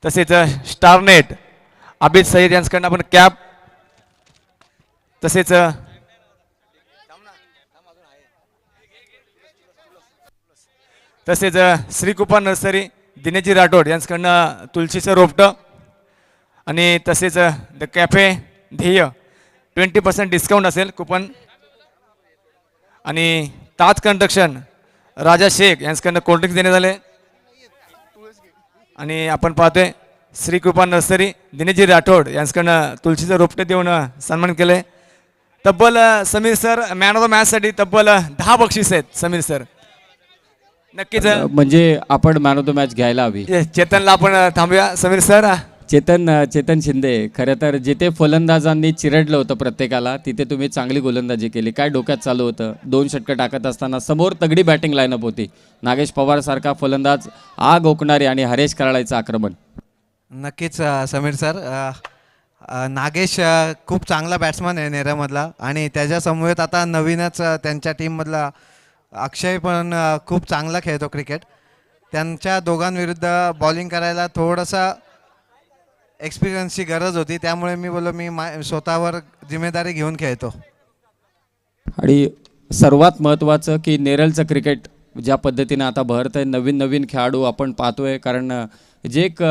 तसेच स्टारनेट अभित सईद यांच्याकडनं आपण कॅप, तसेच श्रीकृपा नर्सरी दिनेजी राठोड यांच्याकडनं तुळशीचं रोपटं आणि तसेच द कॅफे ध्येय 20% डिस्काउंट असेल कुपन, आणि ताज कंस्ट्रक्शन राजा शेख यांच्याकडनं कोल्ड्रिंक्स देण्यात आले. आणि आपण पाहतोय श्रीकृपा नर्सरी दिनेजी राठोड यांच्याकडनं तुळशीचं रोपटे देऊन सन्मान केले. तब्बल Sameer sir man of the मॅचसाठी तब्बल 10 बक्षीस आहेत. समीर सर नक्कीच म्हणजे आपण मॅन ऑफ द मॅच घ्यायला हवी. चेतनला आपण थांबूया. समीर सर चेतन शिंदे, खरं तर जिथे फलंदाजांनी चिरडलं होतं प्रत्येकाला तिथे तुम्ही चांगली गोलंदाजी केली. काय डोक्यात चालू होतं? 2 षटकं टाकत असताना समोर तगडी बॅटिंग लाईनअप होती. नागेश पवार सारखा फलंदाज आग ओकणारी आणि हरेश कराळाचं आक्रमण. नक्कीच समीर सर, नागेश खूप चांगला बॅट्समन आहे नेऱ्यामधला, आणि त्याच्या समवेत आता नवीनच त्यांच्या टीममधला अक्षय पण खूप चांगला खेळतो क्रिकेट. त्यांच्या दोघांविरुद्ध बॉलिंग करायला थोडंसं एक्सपिरियन्सची गरज होती, त्यामुळे मी बोललो मी स्वतःवर जिम्मेदारी घेऊन खेळतो. आणि सर्वात महत्त्वाचं की नेरळचं क्रिकेट ज्या पद्धतीने आता बहरत आहे, नवीन नवीन खेळाडू आपण पाहतोय. कारण जे एक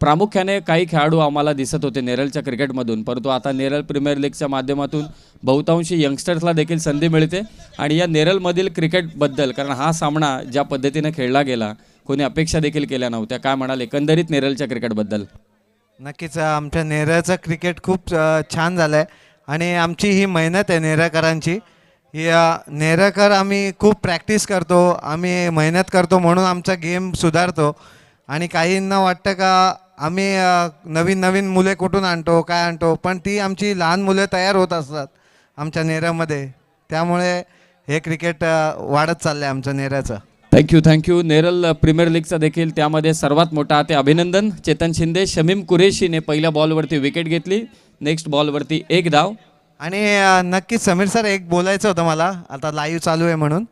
प्रामुख्याने काही खेळाडू आम्हाला दिसत होते नेरळच्या क्रिकेटमधून, परंतु आता नेरळ प्रीमियर लीगच्या माध्यमातून बहुतांशी यंगस्टर्सला देखील संधी मिळते. आणि या नेरळमधील क्रिकेटबद्दल, कारण हा सामना ज्या पद्धतीने खेळला गेला कोणी अपेक्षा देखील केल्या नव्हत्या, काय म्हणाल एकंदरीत नेरळच्या क्रिकेटबद्दल? नक्कीच आमच्या नेरळचं क्रिकेट खूप छान झालं आहे, आणि आमची ही मेहनत आहे नेरळकरांची. ही नेरळकर आम्ही खूप प्रॅक्टिस करतो, आम्ही मेहनत करतो, म्हणून आमचा गेम सुधारतो. आणि काहींना वाटतं का आम्ही नवीन नवीन मुले कुठून आणतो काय आणतो, पण ती आमची लहान मुलं तयार होत असतात आमच्या नेरळमध्ये, त्यामुळे हे क्रिकेट वाढत चाललं आहे आमचं नेरळचं. थँक्यू. नेरळ प्रीमियर लीगचा देखील त्यामध्ये सर्वात मोठा ते अभिनंदन. चेतन शिंदे, शमीम कुरेशीने पहिल्या बॉलवरती विकेट घेतली, नेक्स्ट बॉलवरती 1 धाव. आणि नक्कीच समीर सर एक बोलायचं होतं मला, आता लाईव्ह चालू आहे म्हणून.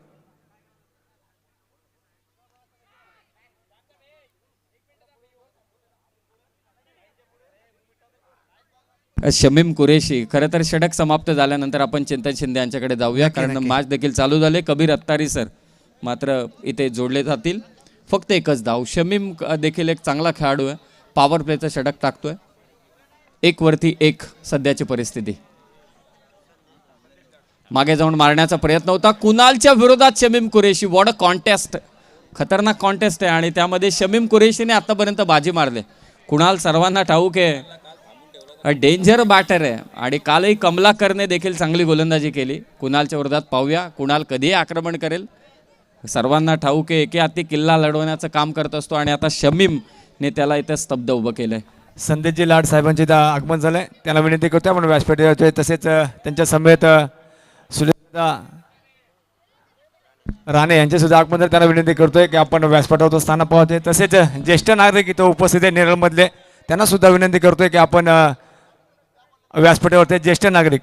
शमीम कुरेशी, खरं तर षटक समाप्त झाल्यानंतर आपण चेतन शिंदे यांच्याकडे जाऊया, कारण मॅच देखील चालू झाले. कबीर अत्तारी सर मात्र इथे जोडले जातील. फक्त 1च धाव. शमीम देखील एक चांगला खेळाडू आहे, पॉवर प्लेचं षटक टाकतोय. 1 वरती 1 सध्याची परिस्थिती. मागे जाऊन मारण्याचा प्रयत्न होता कुणालच्या विरोधात Shamim Qureshi. What a contest, खतरनाक कॉन्टेस्ट आहे, आणि त्यामध्ये शमीम कुरेशीने आतापर्यंत बाजी मारले. कुणाल सर्वांना ठाऊक आहे डेंजर बॅटर आहे, आणि कालही कमलाकरने देखील चांगली गोलंदाजी केली. कुणालच्या विरोधात पाहूया कुणाल कधीही आक्रमण करेल. सर्वांना ठाऊक आहे की हाती किल्ला लढवण्याचं काम करत असतो, आणि आता शमीमने त्याला इथं स्तब्ध उभं केलंय. संदेशजी लाड साहेबांचे आगमन झालंय, त्यांना विनंती करतोय आपण व्यासपीठावर येतोय. तसेच त्यांच्या समेत सुलेदा राणे यांचे सुद्धा आगमन झालं, त्यांना विनंती करतोय की आपण व्यासपीठावर स्थान पाहतोय. तसेच ज्येष्ठ नागरिक इथं उपस्थित आहे नेरळमधले, त्यांना सुद्धा विनंती करतोय की आपण व्यासपीठावरती ज्येष्ठ नागरिक.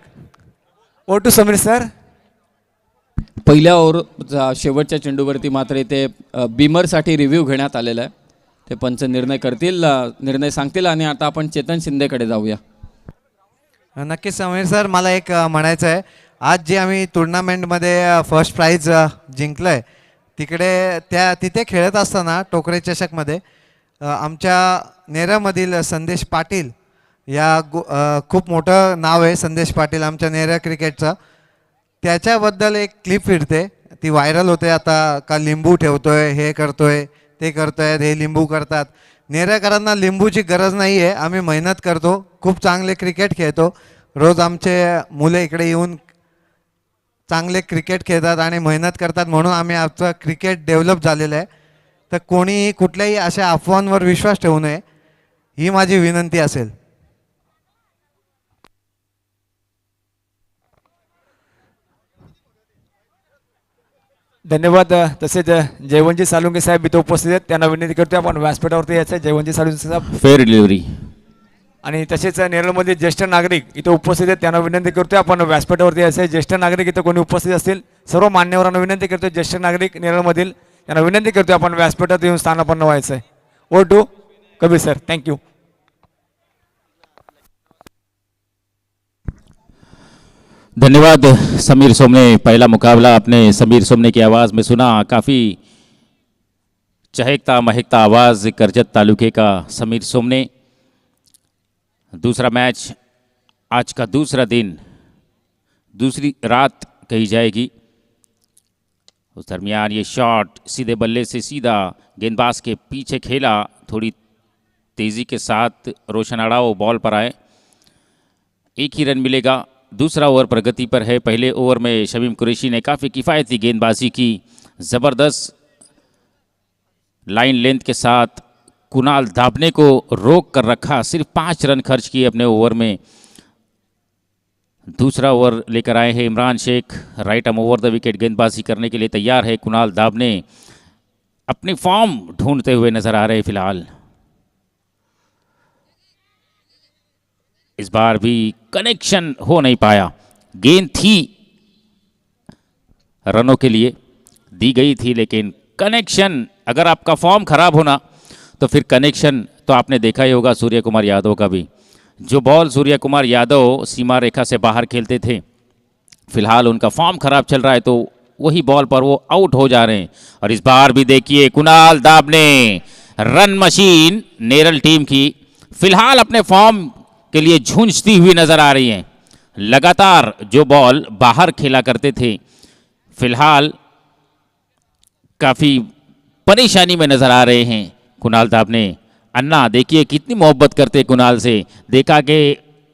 Over to Sameer sir. पहिल्या ओव्हर शेवटच्या चेंडूवरती मात्र इथे बीमरसाठी रिव्ह्यू घेण्यात आलेला आहे. ते पंच निर्णय सांगतील. आणि आता आपण चेतन शिंदेकडे जाऊया. नक्कीच समीर सर, मला एक म्हणायचं आहे, आज जे आम्ही टुर्नामेंटमध्ये फर्स्ट प्राईज जिंकलं आहे तिथे खेळत असताना टोकरे चषकमध्ये आमच्या नेरळमधील संदेश पाटील खूप मोठं नाव आहे संदेश पाटील आमच्या नेरळ क्रिकेटचं. त्याच्याबद्दल एक क्लिप फिरते, ती व्हायरल होते आता, का लिंबू ठेवतोय, हे करतोय, ते करतोय, हे लिंबू करतात. नेरळकरांना लिंबूची गरज नाही आहे, आम्ही मेहनत करतो, खूप चांगले क्रिकेट खेळतो. रोज आमचे मुले इकडे येऊन चांगले क्रिकेट खेळतात आणि मेहनत करतात, म्हणून आम्ही आमचं क्रिकेट डेव्हलप झालेलं आहे. तर कोणीही कुठल्याही अशा अफवांवर विश्वास ठेवू नये, ही माझी विनंती असेल. धन्यवाद. तसेच जयवंतजी सालुंके साहेब इथं उपस्थित आहेत, त्यांना विनंती करतोय आपण व्यासपीठावरती यायचं. जयवंतजी सालुंके साहेब फेअर डिलिव्हरी. आणि तसेच नेरळमध्ये ज्येष्ठ नागरिक इथं उपस्थित आहेत, त्यांना विनंती करतोय आपण व्यासपीठावरती यायचं. ज्येष्ठ नागरिक इथं कोणी उपस्थित असतील सर्व मान्यवरांना विनंती करतोय, ज्येष्ठ नागरिक नेरळमधील त्यांना विनंती करतोय आपण व्यासपीठात येऊन स्थानापन्न व्हायचं आहे. Over to Kabir sir, thank you. धन्यवाद समीर सोमने। पहला मुकाबला आपने समीर सोमने की आवाज़ में सुना। काफ़ी चहकता महकता आवाज़ करजत तालुके का समीर सोमने। दूसरा मैच, आज का दूसरा दिन, दूसरी रात कही जाएगी। उस दरमियान ये शॉट सीधे बल्ले से सीधा गेंदबाज के पीछे खेला, थोड़ी तेज़ी के साथ रोशन अड़ाओ बॉल पर आए। एक ही रन मिलेगा। दूसरा ओवर प्रगति पर है। पहले ओवर में शमीम कुरैशी ने काफ़ी किफ़ायती गेंदबाजी की, ज़बरदस्त लाइन लेंथ के साथ कुणाल दाभने को रोक कर रखा। सिर्फ 5 रन खर्च किए अपने ओवर में। दूसरा ओवर लेकर आए हैं Imran Shaikh. Right arm over the wicket गेंदबाजी करने के लिए तैयार है कुणाल दाभने। अपनी फॉर्म ढूंढते हुए नजर आ रहे हैं फिलहाल। इस बार भी कनेक्शन हो नहीं पाया। गेंद थी, रनों के लिए दी गई थी, लेकिन कनेक्शन, अगर आपका फॉर्म खराब होना तो फिर कनेक्शन तो आपने देखा ही होगा सूर्य कुमार यादव का भी। जो बॉल सूर्य कुमार यादव सीमा रेखा से बाहर खेलते थे, फिलहाल उनका फॉर्म खराब चल रहा है तो वही बॉल पर वो आउट हो जा रहे हैं। और इस बार भी देखिए Kunal Dabhane, run machine Neral team की, फिलहाल अपने फॉर्म के लिए झूंझती हुई नजर आ रही हैं। लगातार जो बॉल बाहर खेला करते थे, फिलहाल काफी परेशानी में नजर आ रहे हैं कुणाल दाभने। अन्ना देखिए कितनी मोहब्बत करते कुणाल से। देखा कि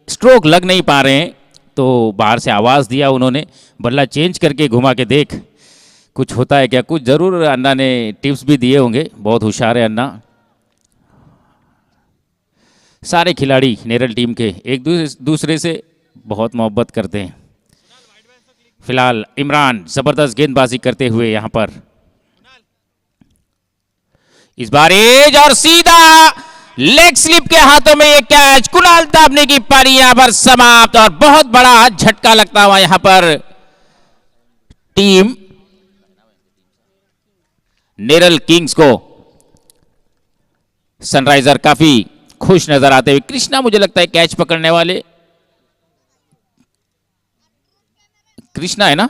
स्ट्रोक लग नहीं पा रहे हैं तो बाहर से आवाज़ दिया उन्होंने, बल्ला चेंज करके घुमा के देख कुछ होता है क्या। कुछ ज़रूर अन्ना ने टिप्स भी दिए होंगे। बहुत होशियार है अन्ना। सारे खिलाड़ी नेरल टीम के एक दूसरे से बहुत मोहब्बत करते हैं। फिलहाल इमरान ज़बरदस्त गेंदबाजी करते हुए यहाँ पर, इस बार एज और सीधा लेग स्लिप के हाथों में ये कैच। कुणाल दाभने की पारी यहां पर समाप्त और बहुत बड़ा झटका लगता हुआ यहां पर टीम नेरल किंग्स को। सनराइजर काफी खुश नजर आते हुए। कृष्णा मुझे लगता है कैच पकड़ने वाले, कृष्णा है ना।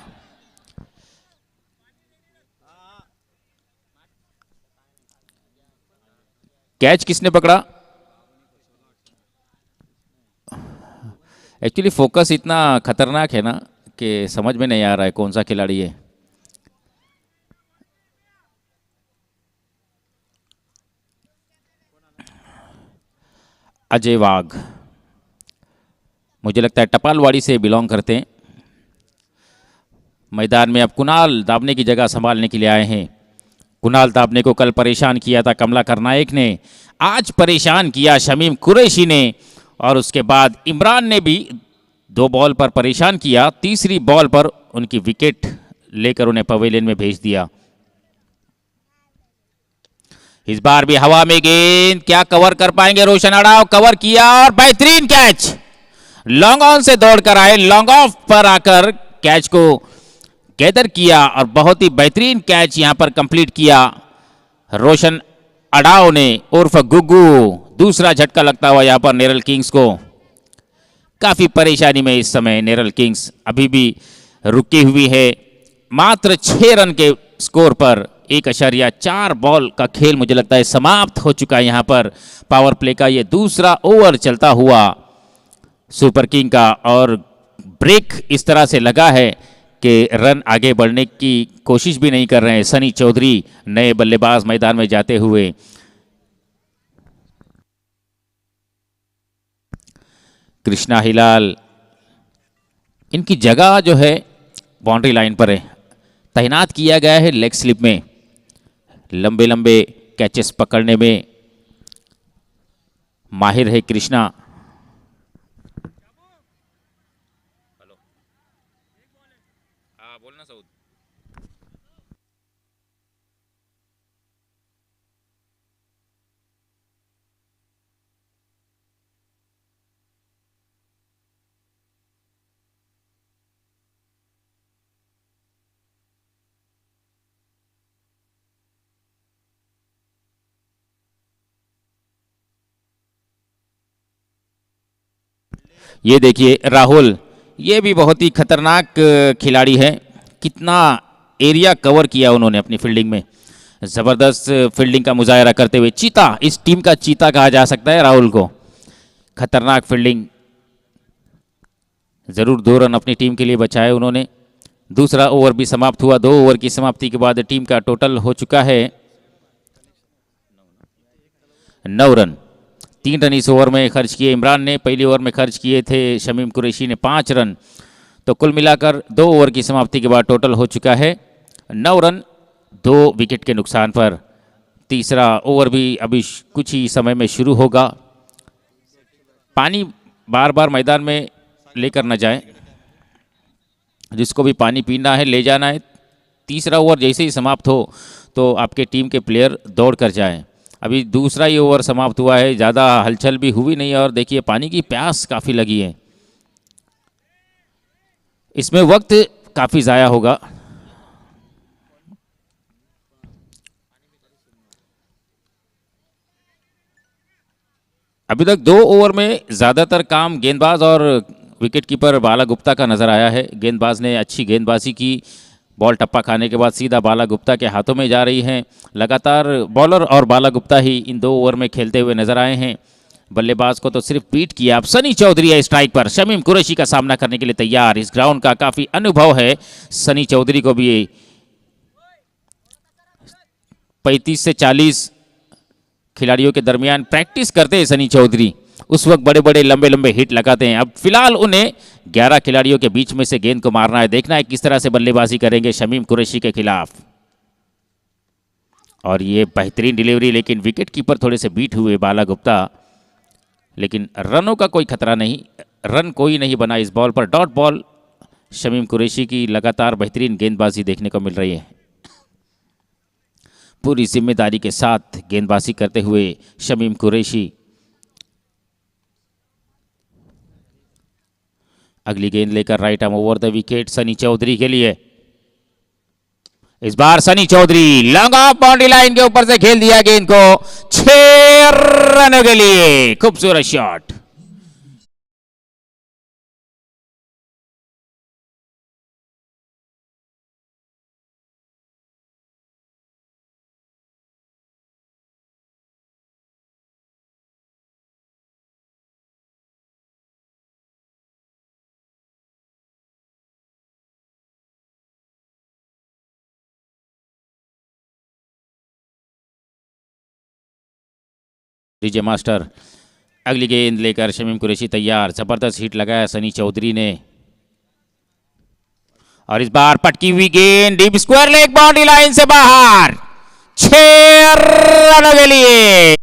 कैच किसने पकड़ा? एक्चुअली फोकस इतना खतरनाक है ना कि समझ में नहीं आ रहा है कौन सा खिलाड़ी है। अजय वाघ मुझे लगता है टपालवाड़ी से बिलोंग करते हैं। मैदान में अब कुणाल दाभने की जगह संभालने के लिए आए हैं। कुणाल दाभने को कल परेशान किया था कमलाकर नायक ने, आज परेशान किया शमीम कुरैशी ने, और उसके बाद इमरान ने भी 2 बॉल पर परेशान किया। तीसरी बॉल पर उनकी विकेट लेकर उन्हें पवेलियन में भेज दिया। इस बार भी हवा में गेंद, क्या कवर कर पाएंगे रोशन अड़ाव? कवर किया और बेहतरीन कैच। लॉन्ग ऑन से दौड़कर आए, लॉन्ग ऑफ पर आकर कैच को गैदर किया और बहुत ही बेहतरीन कैच यहां पर कंप्लीट किया रोशन अड़ाव ने उर्फ गुग्गू। दूसरा झटका लगता हुआ यहां पर नेरल किंग्स को। काफी परेशानी में इस समय नेरल किंग्स अभी भी रुकी हुई है। मात्र 6 रन के स्कोर पर 1.4 बॉल का खेल मुझे लगता है समाप्त हो चुका है। यहां पर पावर प्ले का ये दूसरा ओवर चलता हुआ सुपर किंग का, और ब्रेक इस तरह से लगा है कि रन आगे बढ़ने की कोशिश भी नहीं कर रहे हैं। सनी चौधरी नए बल्लेबाज मैदान में जाते हुए। कृष्णा हिलाल, इनकी जगह जो है बाउंड्री लाइन पर है, तैनात किया गया है लेग स्लिप में। लंबे लंबे कैचेस पकड़ने में माहिर है कृष्णा। ये देखिए राहुल, ये भी बहुत ही खतरनाक खिलाड़ी है। कितना एरिया कवर किया उन्होंने अपनी फील्डिंग में, ज़बरदस्त फील्डिंग का मुजाहरा करते हुए। चीता, इस टीम का चीता कहा जा सकता है राहुल को। खतरनाक फील्डिंग, ज़रूर 2 रन अपनी टीम के लिए बचाए उन्होंने। दूसरा ओवर भी समाप्त हुआ। 2 ओवर की समाप्ति के बाद टीम का टोटल हो चुका है 9 रन। 3 रन इस ओवर में खर्च किए इमरान ने, पहली ओवर में खर्च किए थे शमीम कुरैशी ने 5 रन। तो कुल मिलाकर 2 ओवर की समाप्ति के बाद टोटल हो चुका है 9 रन, 2 विकेट के नुकसान पर। तीसरा ओवर भी अभी कुछ ही समय में शुरू होगा। पानी बार बार मैदान में लेकर न जाए, जिसको भी पानी पीना है ले जाना है। तीसरा ओवर जैसे ही समाप्त हो तो आपके टीम के प्लेयर दौड़ कर जाएं। अभी दूसरा ही ओवर समाप्त हुआ है, ज़्यादा हलचल भी हुई नहीं और देखिए पानी की प्यास काफ़ी लगी है। इसमें वक्त काफ़ी ज़ाया होगा। अभी तक 2 ओवर में ज़्यादातर काम गेंदबाज और विकेटकीपर बाला गुप्ता का नज़र आया है। गेंदबाज ने अच्छी गेंदबाजी की, बॉल टप्पा खाने के बाद सीधा बाला गुप्ता के हाथों में जा रही हैं। लगातार बॉलर और बाला गुप्ता ही इन 2 ओवर में खेलते हुए नजर आए हैं। बल्लेबाज को तो सिर्फ बीट किया। अब सनी चौधरी है स्ट्राइक पर, शमीम कुरैशी का सामना करने के लिए तैयार। इस ग्राउंड का काफ़ी अनुभव है सनी चौधरी को भी। 35 से 40 खिलाड़ियों के दरमियान प्रैक्टिस करते हैं सनी चौधरी, उस वक्त बड़े बड़े लंबे लंबे हिट लगाते हैं। अब फिलहाल उन्हें 11 खिलाड़ियों के बीच में से गेंद को मारना है। देखना है किस तरह से बल्लेबाजी करेंगे शमीम कुरैशी के खिलाफ। और ये बेहतरीन डिलीवरी, लेकिन विकेट कीपर थोड़े से बीट हुए बाला गुप्ता, लेकिन रनों का कोई खतरा नहीं। रन कोई नहीं बना इस बॉल पर। डॉट बॉल शमीम कुरैशी की लगातार बेहतरीन गेंदबाजी देखने को मिल रही है। पूरी जिम्मेदारी के साथ गेंदबाजी करते हुए शमीम कुरैशी। अगली गेंद लेकर right arm over the wicket Sunny Chaudhary के लिए। इस बार Sunny Chaudhary long off boundary line के ऊपर से खेल दिया गेंद को 6 रनों के लिए। खूबसूरत शॉट। डीजे मास्टर अगली गेंद लेकर शमीम कुरैशी तैयार। जबरदस्त हिट लगाया सनी चौधरी ने और इस बार पटकी हुई गेंद deep square leg boundary line से बाहर। 6 रनों के लिए।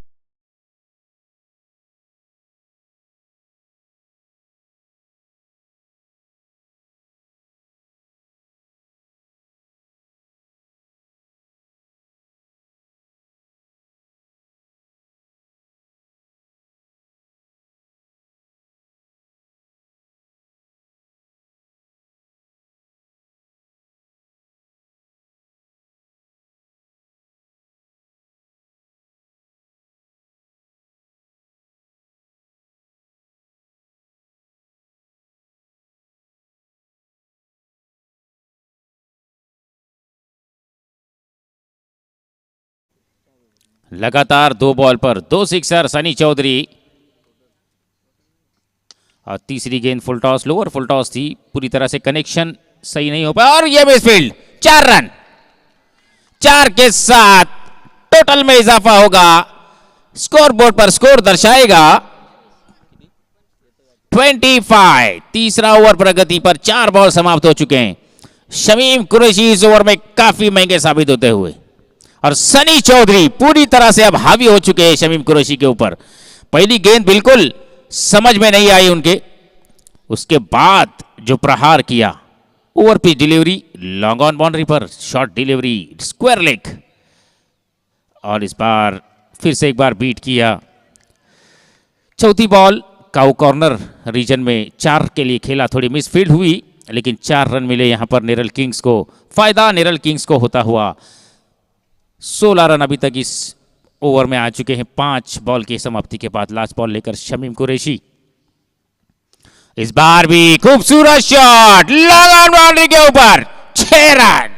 लगातार 2 बॉल पर 2 सिक्सर सनी चौधरी। और तीसरी गेंद full toss, lower full toss थी, पूरी तरह से कनेक्शन सही नहीं हो पाया और यह मिसफील्ड। 4 रन। 4 के साथ टोटल में इजाफा होगा। स्कोर बोर्ड पर स्कोर दर्शाएगा 25। तीसरा ओवर प्रगति पर 4 बॉल समाप्त हो चुके हैं। शमीम कुरैशी इस ओवर में काफी महंगे साबित होते हुए और सनी चौधरी पूरी तरह से अब हावी हो चुके हैं शमीम कुरैशी के ऊपर। पहली गेंद बिल्कुल समझ में नहीं आई उनके, उसके बाद जो प्रहार किया, over pitch delivery, long on boundary पर शॉर्ट डिलीवरी, स्क्वायर लेग, और इस बार फिर से एक बार बीट किया। चौथी बॉल काउ कॉर्नर रीजन में 4 के लिए खेला, थोड़ी मिस फील्ड हुई लेकिन 4 रन मिले यहां पर नेरल किंग्स को। फायदा नेरल किंग्स को होता हुआ 16 रन अभी तक इस ओवर में आ चुके हैं 5 बॉल की समाप्ति के बाद। लास्ट बॉल लेकर शमीम कुरैशी इस बार भी खूबसूरत शॉट, लॉन्ग ऑन बाउंड्री के ऊपर, 6 रन।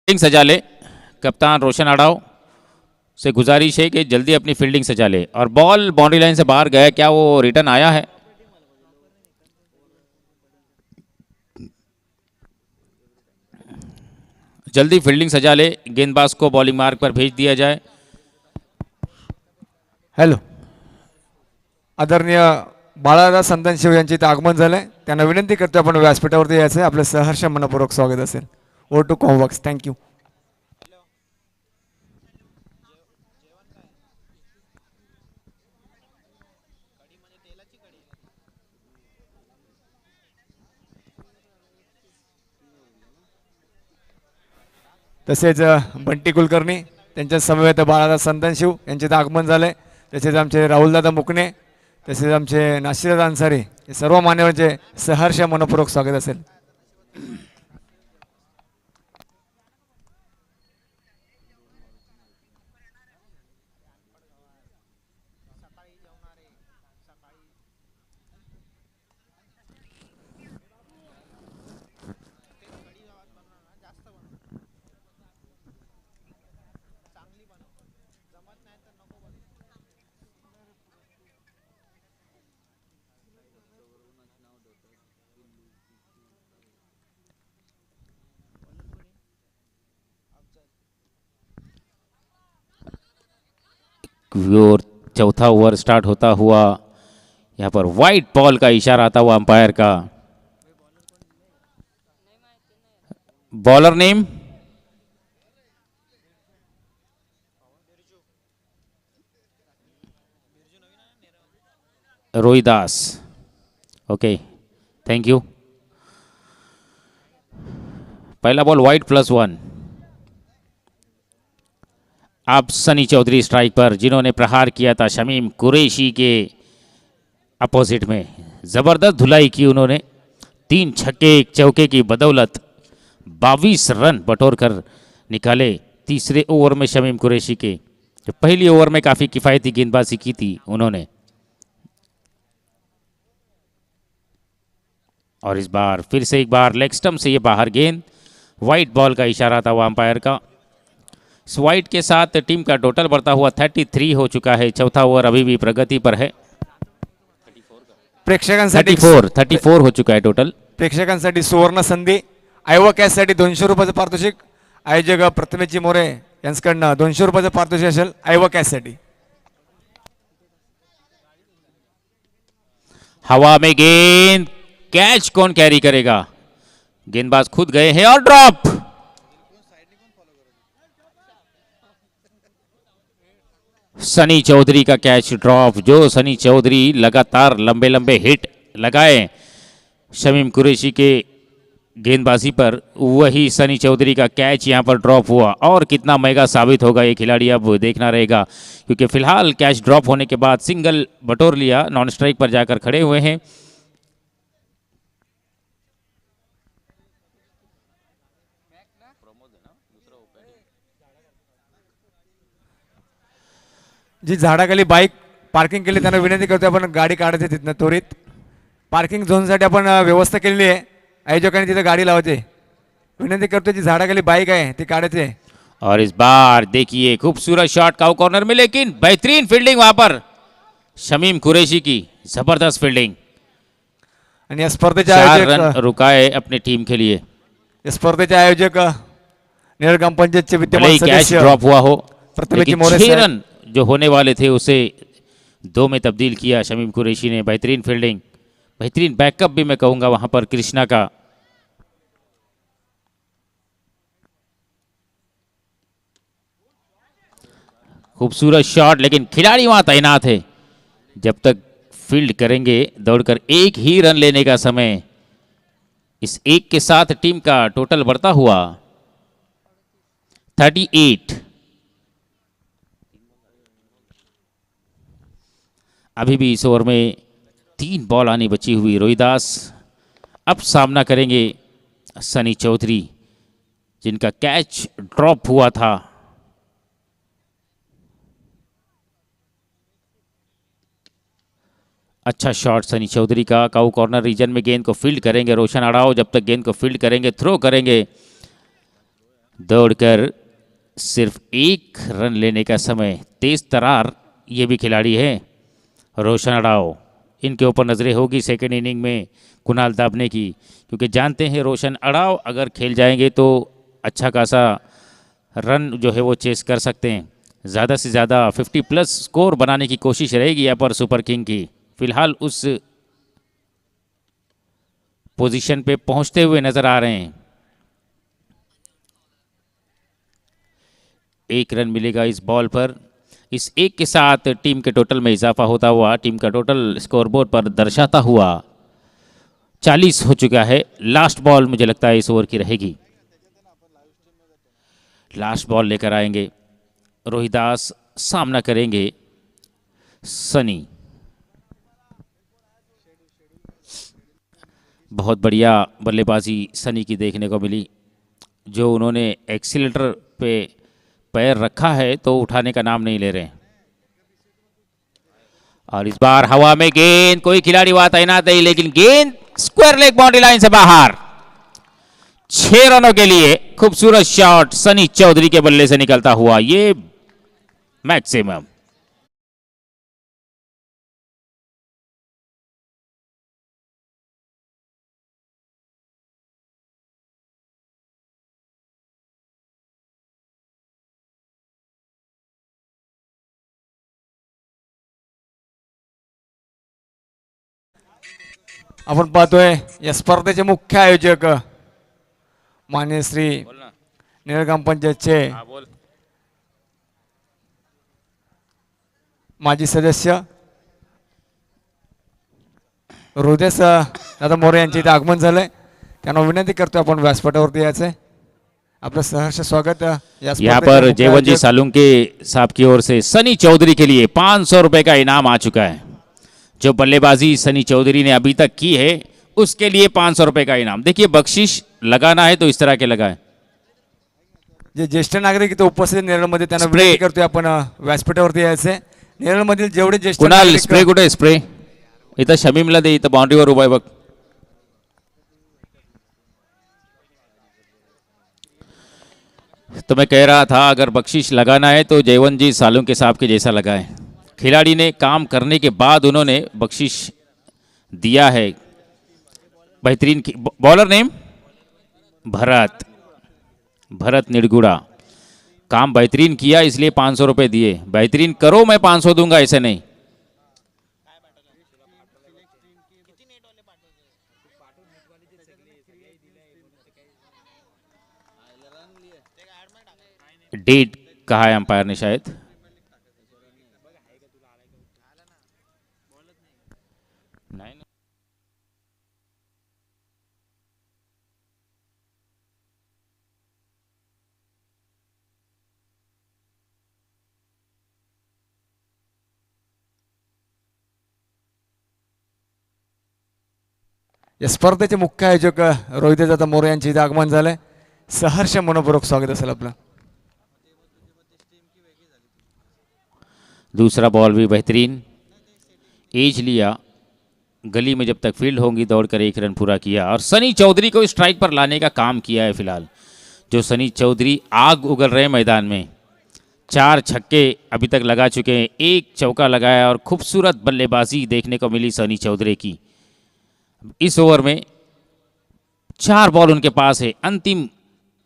फील्डिंग सजा ले, कप्तान रोशन आड़ाव से गुजारिश है कि जल्दी अपनी फील्डिंग सजा ले। और बॉल बाउंड्री लाइन से बाहर गया, क्या वो रिटर्न आया है? जल्दी फील्डिंग सजा ले, गेंदबाज को बॉलिंग मार्ग पर भेज दिया जाए। हॅलो, आदरणीय बाळादादा संतनशिव यांचे इथं आगमन झालंय. त्यांना विनंती करतो आपण व्यासपीठावरती यायचं आहे. आपलं सहर्ष मनपूर्वक स्वागत असेल. ओव्हर टू कॉमवर्क्स. थँक्यू. तसेच बंटी कुलकर्णी, त्यांच्या समवेत बाळादादा संतनशिव यांचे इथं आगमन झालंय. तसेच आमचे राहुलदादा मुकणे, तसेच आमचे नाशिरदादा अन्सारी, हे सर्व मान्यवरांचे सहर्ष मनपूर्वक स्वागत असेल. और चौथा ओवर स्टार्ट होता हुआ, यहाँ पर वाइट बॉल का इशारा आता हुआ अंपायर का। Bowler name Rohidas. Okay, thank you. पहला बॉल वाइट +1। अब सनी चौधरी स्ट्राइक पर, जिन्होंने प्रहार किया था शमीम कुरैशी के अपोजिट में। ज़बरदस्त धुलाई की उन्होंने, 3 छक्के 1 चौके की बदौलत 22 रन बटोर कर निकाले तीसरे ओवर में शमीम कुरैशी के। जो पहली ओवर में काफ़ी किफ़ायती गेंदबाजी की थी उन्होंने। और इस बार फिर से एक बार लेग स्टंप से ये बाहर गेंद। वाइट बॉल का इशारा था वह अंपायर का। स्वाइट के साथ टीम का टोटल बढ़ता हुआ 33 हो चुका है। चौथा ओवर अभी भी प्रगति पर है। प्रेक्षकांसाठी 34 हो चुका है टोटल। प्रेक्षकांसाठी सुवर्ण संधी. आयवा कॅशसाठी 200 रुपयाचं पारितोषिक. आयोजक प्रथमेशजी मोरे यांच्याकडनं 200 रुपयाचं पारितोषिक असेल आयवा कॅशसाठी. हवा में गेंद, कैच कौन कैरी करेगा? गेंदबाज खुद गए हैं और ड्रॉप। सनी चौधरी का कैच ड्रॉप। जो सनी चौधरी लगातार लंबे लंबे हिट लगाए शमीम कुरैशी के गेंदबाजी पर, वही सनी चौधरी का कैच यहां पर ड्रॉप हुआ। और कितना महंगा साबित होगा ये खिलाड़ी अब देखना रहेगा, क्योंकि फिलहाल कैच ड्रॉप होने के बाद सिंगल बटोर लिया, नॉन स्ट्राइक पर जाकर खड़े हुए हैं। जी झाडाखाली बाईक पार्किंग केली त्यांना विनंती करतो आपण गाडी काढायची तिथनं त्वरित. पार्किंग झोनसाठी आपण व्यवस्था केलेली आहे. आयोजकांनी तिथे गाडी लावायची विनंती करतो. जी झाडाखाली बाईक आहे ती काढायची आहे. और इस बार देखिए खूबसूरत शॉट काउ कॉर्नर में, लेकिन बेहतरीन फील्डिंग वहां पर शमीम कुरैशी की। जबरदस्त फील्डिंग। आणि या स्पर्धेचे 4 रन आयोजक रुकाए अपने टीम के लिए। या स्पर्धेचे आयोजक नेर ग्रामपंचायतचे विद्यमान भले कैच सदस्य ड्रॉप हुआ हो, प्रथमेश लेकिन मोरे 6 साहब. रन जो होने वाले थे उसे 2 में तब्दील किया शमीम कुरैशी ने। बेहतरीन फील्डिंग, बेहतरीन बैकअप भी मैं कहूंगा वहां पर कृष्णा का। खूबसूरत शॉट, लेकिन खिलाड़ी वहां तैनात है। जब तक फील्ड करेंगे दौड़कर एक ही रन लेने का समय। इस एक के साथ टीम का टोटल बढ़ता हुआ 38। अभी भी इस ओवर में 3 बॉल आनी बची हुई। रोहिदास अब सामना करेंगे सनी चौधरी, जिनका कैच ड्रॉप हुआ था। अच्छा शॉट सनी चौधरी का। काऊ कॉर्नर रीजन में गेंद को फील्ड करेंगे रोशन अड़ाव। जब तक गेंद को फील्ड करेंगे, थ्रो करेंगे, दौड़कर सिर्फ 1 रन लेने का समय। तेज तरार ये भी खिलाड़ी है रोशन अड़ाव। इनके ऊपर नजरें होगी सेकेंड इनिंग में कुणाल दाबने की, क्योंकि जानते हैं रोशन अड़ाव अगर खेल जाएंगे तो अच्छा खासा रन जो है वो चेस कर सकते हैं। ज़्यादा से ज़्यादा 50+ स्कोर बनाने की कोशिश रहेगी यहाँ पर सुपर किंग की। फिलहाल उस पोजीशन पे पहुंचते हुए नजर आ रहे हैं। 1 रन मिलेगा इस बॉल पर। इस एक के साथ टीम के टोटल में इजाफा होता हुआ टीम का टोटल स्कोरबोर्ड पर दर्शाता हुआ 40 हो चुका है। लास्ट बॉल मुझे लगता है इस ओवर की रहेगी। लास्ट बॉल लेकर आएंगे रोहिदास, सामना करेंगे सनी। बहुत बढ़िया बल्लेबाजी सनी की देखने को मिली। जो उन्होंने एक्सीलेटर पे पैर रखा है तो उठाने का नाम नहीं ले रहे। और इस बार हवा में गेंद, कोई खिलाड़ी वहां तैनात नहीं, लेकिन गेंद स्क्वायर लेग बाउंड्री लाइन से बाहर। 6 रनों के लिए खूबसूरत शॉट सनी चौधरी के बल्ले से निकलता हुआ, ये मैक्सिमम। आपण पाहतोय या स्पर्धेचे मुख्य आयोजक मान्य श्री निळगाम पंचायतचे माजी सदस्य हृदयस दादा मोरे यांचे इथे आगमन झालंय। त्यांना विनंती करतोय आपण व्यासपीठावरती यायचंय। आपलं सहर्ष स्वागत। यहाँ पर जयवंत सालुंके साहब की ओर से सनी चौधरी के लिए 500 रुपए का इनाम आ चुका है। जो बल्लेबाजी सनी चौधरी ने अभी तक की है उसके लिए 500 रुपए का इनाम। देखिए बख्शिश लगाना है तो इस तरह के लगाए। जे ज्येष्ठ नागरिक इथे उपस्थित नेरळमध्ये त्यांना स्प्रे. विनंती करतोय आपण व्यासपीठावरती यायचंय। नेरळमधील जेवढे ज्येष्ठ कुणाल नागरिक स्प्रे कुठे स्प्रे? इथं शमीमला दे, इथं बाउंड्रीवर उभा आहे बघ। तो मैं कह रहा था अगर बख्शिश लगाना है तो जयवंत जी सालुंके साहब के जैसा लगाए। खिलाड़ी ने काम करने के बाद उन्होंने बख्शिश दिया है। बेहतरीन बॉलर नेम भरत, भरत निड़गुड़ा। काम बेहतरीन किया इसलिए 500 रुपए दिए। बेहतरीन करो मैं 500 दूंगा ऐसे नहीं। डेट कहा है अंपायर ने शायद। या स्पर्धेचे मुख्य आयोजक रोहित दादा मोरे यांचे इथे आगमन झालंय। सहर्ष मनपूर्वक स्वागत असेल आपलं। दूसरा बॉल भी बेहतरीन एज लिया। गली में जब तक फील्ड होंगी दौड़कर 1 रन पूरा किया और सनी चौधरी को स्ट्राइक पर लाने का काम किया है। फिलहाल जो सनी चौधरी आग उगल रहे मैदान में। 4 छक्के अभी तक लगा चुके हैं, 1 चौका लगाया और खूबसूरत बल्लेबाजी देखने को मिली सनी चौधरी की। इस ओवर में 4 बॉल उनके पास है। अंतिम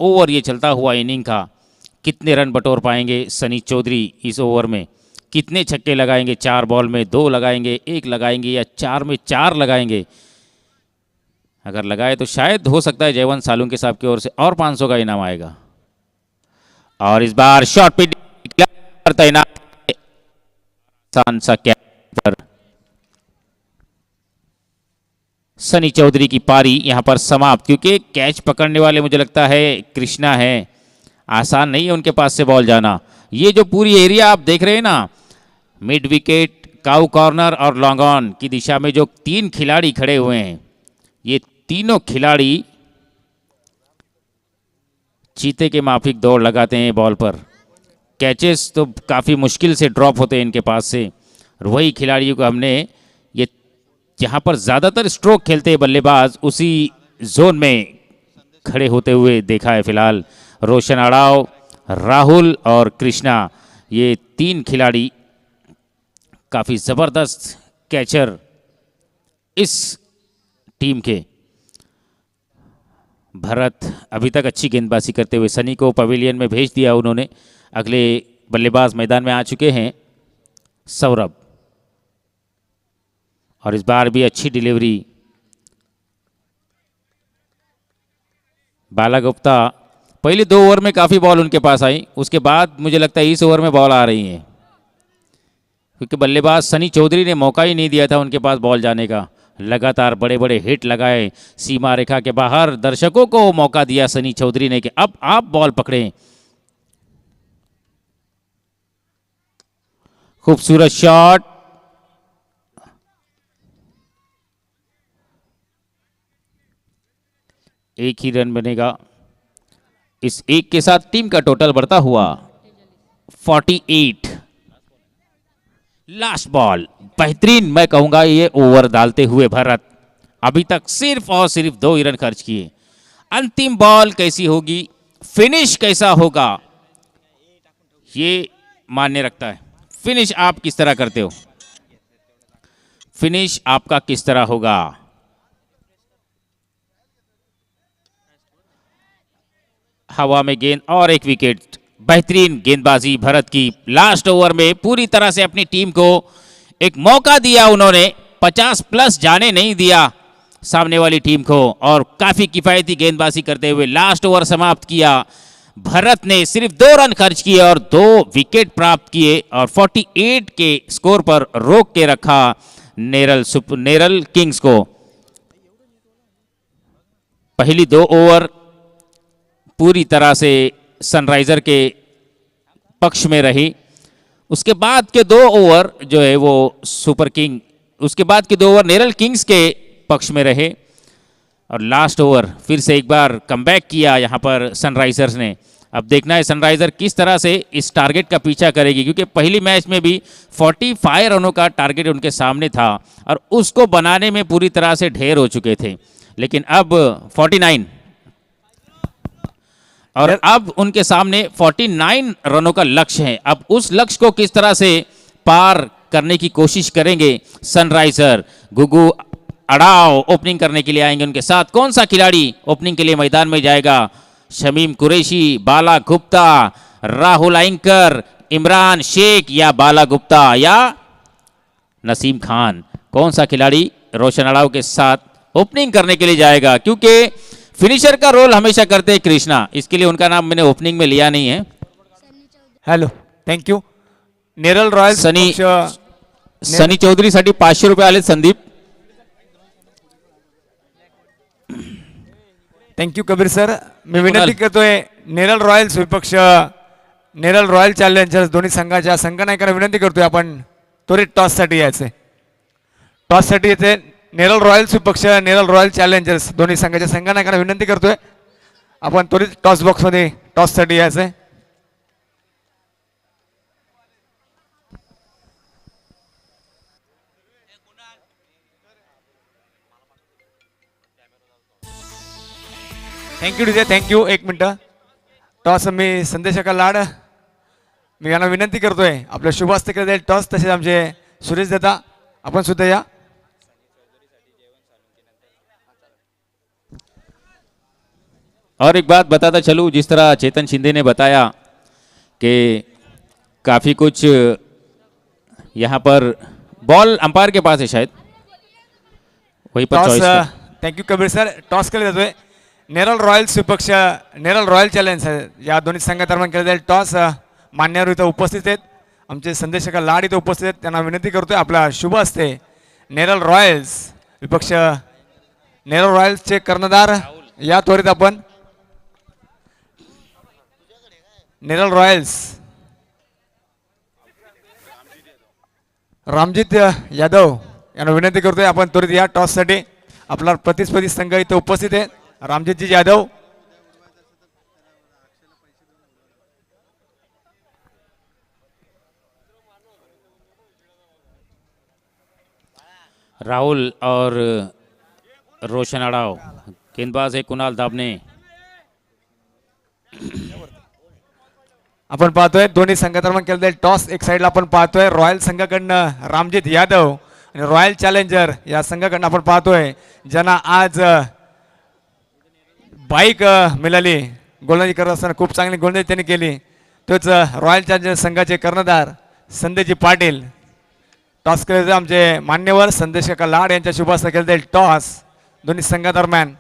ओवर ये चलता हुआ इनिंग का। कितने रन बटोर पाएंगे सनी चौधरी इस ओवर में? कितने छक्के लगाएंगे? 4 बॉल में 2 लगाएंगे, 1 लगाएंगे या 4 में 4 लगाएंगे? अगर लगाए तो शायद हो सकता है जयवंत सालुंके साहब की ओर से और 500 का इनाम आएगा। और इस बार शॉट पे तैनात सनी चौधरी की पारी यहाँ पर समाप्त, क्योंकि कैच पकड़ने वाले मुझे लगता है कृष्णा है। आसान नहीं है उनके पास से बॉल जाना। ये जो पूरी एरिया आप देख रहे हैं ना, मिड विकेट, काउ कॉर्नर और लॉन्ग ऑन की दिशा में जो 3 खिलाड़ी खड़े हुए हैं, ये तीनों खिलाड़ी चीते के माफिक दौड़ लगाते हैं बॉल पर। कैचेस तो काफ़ी मुश्किल से ड्रॉप होते हैं इनके पास से, और वही खिलाड़ियों को हमने ये जहाँ पर ज़्यादातर स्ट्रोक खेलते हैं बल्लेबाज, उसी जोन में खड़े होते हुए देखा है फिलहाल। रोशन अड़ाव, राहुल और कृष्णा, ये 3 खिलाड़ी काफ़ी ज़बरदस्त कैचर इस टीम के। भरत अभी तक अच्छी गेंदबाजी करते हुए सनी को पवेलियन में भेज दिया उन्होंने। अगले बल्लेबाज मैदान में आ चुके हैं सौरभ, और इस बार भी अच्छी डिलीवरी। बाला गुप्ता पहले 2 ओवर में काफ़ी बॉल उनके पास आई, उसके बाद मुझे लगता है इस ओवर में बॉल आ रही है, क्योंकि बल्लेबाज सनी चौधरी ने मौका ही नहीं दिया था उनके पास बॉल जाने का। लगातार बड़े बड़े हिट लगाए सीमा रेखा के बाहर, दर्शकों को मौका दिया सनी चौधरी ने कि अब आप बॉल पकड़ें। खूबसूरत शॉट, एक ही रन बनेगा। इस एक के साथ टीम का टोटल बढ़ता हुआ 48। लास्ट बॉल, बेहतरीन मैं कहूंगा ये ओवर डालते हुए भरत अभी तक सिर्फ और सिर्फ 2 ही रन खर्च किए। अंतिम बॉल कैसी होगी, फिनिश कैसा होगा, ये मान्य रखता है। फिनिश आप किस तरह करते हो, फिनिश आपका किस तरह होगा। हवा में गेंद और एक विकेट। बेहतरीन गेंदबाजी भरत की। लास्ट ओवर में पूरी तरह से अपनी टीम को एक मौका दिया उन्होंने, 50 प्लस जाने नहीं दिया सामने वाली टीम को, और काफी किफायती गेंदबाजी करते हुए लास्ट ओवर समाप्त किया। भरत ने सिर्फ 2 रन खर्च किए और 2 विकेट प्राप्त किए, और 48 के स्कोर पर रोक के रखा नेरल किंग्स को। पहली 2 ओवर पूरी तरह से सनराइजर के पक्ष में रही, उसके बाद के 2 ओवर जो है वो सुपर किंग, उसके बाद के 2 ओवर नेरल किंग्स के पक्ष में रहे, और लास्ट ओवर फिर से एक बार कमबैक किया यहाँ पर सनराइजर्स ने। अब देखना है सनराइजर किस तरह से इस टारगेट का पीछा करेगी, क्योंकि पहली मैच में भी 45 रनों का टारगेट उनके सामने था और उसको बनाने में पूरी तरह से ढेर हो चुके थे, लेकिन अब 49 और अब उनके सामने 49 रनों का लक्ष्य है। अब उस लक्ष्य को किस तरह से पार करने की कोशिश करेंगे सनराइजर। गुगू अड़ाव ओपनिंग करने के लिए आएंगे, उनके साथ कौन सा खिलाड़ी ओपनिंग के लिए मैदान में जाएगा। शमीम कुरैशी, बाला गुप्ता, राहुल आइंकर, इमरान शेख या बाला गुप्ता या नसीम खान, कौन सा खिलाड़ी रोशन अड़ाव के साथ ओपनिंग करने के लिए जाएगा, क्योंकि फिनिशर का रोल हमेशा करते हैं कृष्णा, इसके लिए उनका नाम मैंने ओपनिंग में लिया नहीं है। Hello, thank you. Neral Royals Sunny Chaudhary साठी 500 रुपये आले संदीप। Thank you Kabir sir. मी विनंती करतोय नेरल रॉयल्स विपक्ष नेरल रॉयल चॅलेंजर्स दोन्ही संघाच्या संघनायकांना विनंती करतोय आपण त्वरित टॉससाठी यायचे। टॉससाठी येते नेरल रॉयल्स विपक्ष नेरल रॉयल चॅलेंजर्स दोन्ही संघाच्या संघनायकांना विनंती करतोय आपण त्वरित टॉस बॉक्समध्ये टॉससाठी यायचे। Thank you DJ, thank you. 1 मिनटं टॉस मी संदेशका लाड मी यांना विनंती करतोय आपल्या शुभ हस्ते केले जाईल टॉस, तसेच आमचे सुरेश दादा आपण सुद्धा या। और एक बात बताता चलूँ, जिस तरह चेतन शिंदे ने बताया कि काफ़ी कुछ यहाँ पर बॉल अंपायर के पास है शायद, वहीं पर toss choice. Thank you Kabir sir. Toss केले जातोय नेरल रॉयल्स विपक्ष नेरल रॉयल चॅलेंजर्स या दोन्ही संघादरम्यान केले जाईल टॉस। मान्यवर इथं उपस्थित आहेत, आमचे संदेशका लाड इथं उपस्थित आहेत, त्यांना विनंती करतोय आपला शुभ हस्ते नेरल रॉयल्स विपक्ष नेरळ रॉयल्सचे कर्णधार या त्वरित आपण नेरळ रॉयल्स रामजित यादव यांना विनंती करतोय आपण त्वरित या टॉससाठी. आपला प्रतिस्पर्धी संघ इथे उपस्थित आहे. रामजितजी यादव राहुल और रोशन अड़ाव, गेंदबाज है कुणाल दाबने. आपण पाहतोय दोन्ही संघादरम्यान केलेलं आहे टॉस. एक साईडला आपण पाहतोय रॉयल संघाकडनं रामजित यादव आणि रॉयल चॅलेंजर या संघाकडनं आपण पाहतोय ज्यांना आज बाईक मिळाली. गोलंदाजी करत असताना खूप चांगली गोलंदाजी त्यांनी केली. तोच रॉयल चॅलेंजर संघाचे कर्णधार संदेशजी पाटील. टॉस केले आमचे मान्यवर संदेश काका लाड यांच्या शुभास्ते केले जाईल टॉस दोन्ही संघादरम्यान.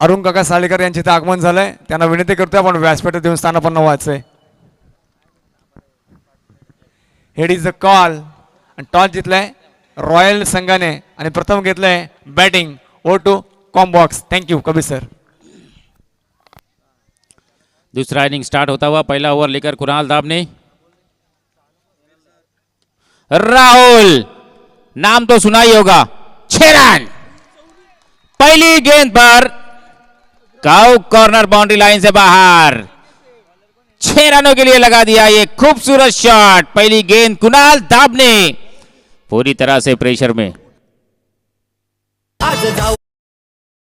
अरुण काका साळेकर यांचे इथे आगमन झालंय. त्यांना विनंती करतोय आपण व्यासपीठ देऊन स्थान पण व्हायचंय. Head is the call. Toss जिंकलाय रॉयल संघाने आणि प्रथम घेतलंय बॅटिंग. ओ to comm box. Thank you Kabir sir. दूसरा इनिंग स्टार्ट होता हुआ पहला ओवर लेकर कुणाल दाबने. राहुल नाम तो सुना ही होगा. 6 रन पहली गेंद पर काउ कॉर्नर बाउंड्री लाइन से बाहर. 6 रनों के लिए लगा दिया ये खूबसूरत शॉट. पहली गेंद कुणाल दाबने पूरी तरह से प्रेशर में. आज जाऊ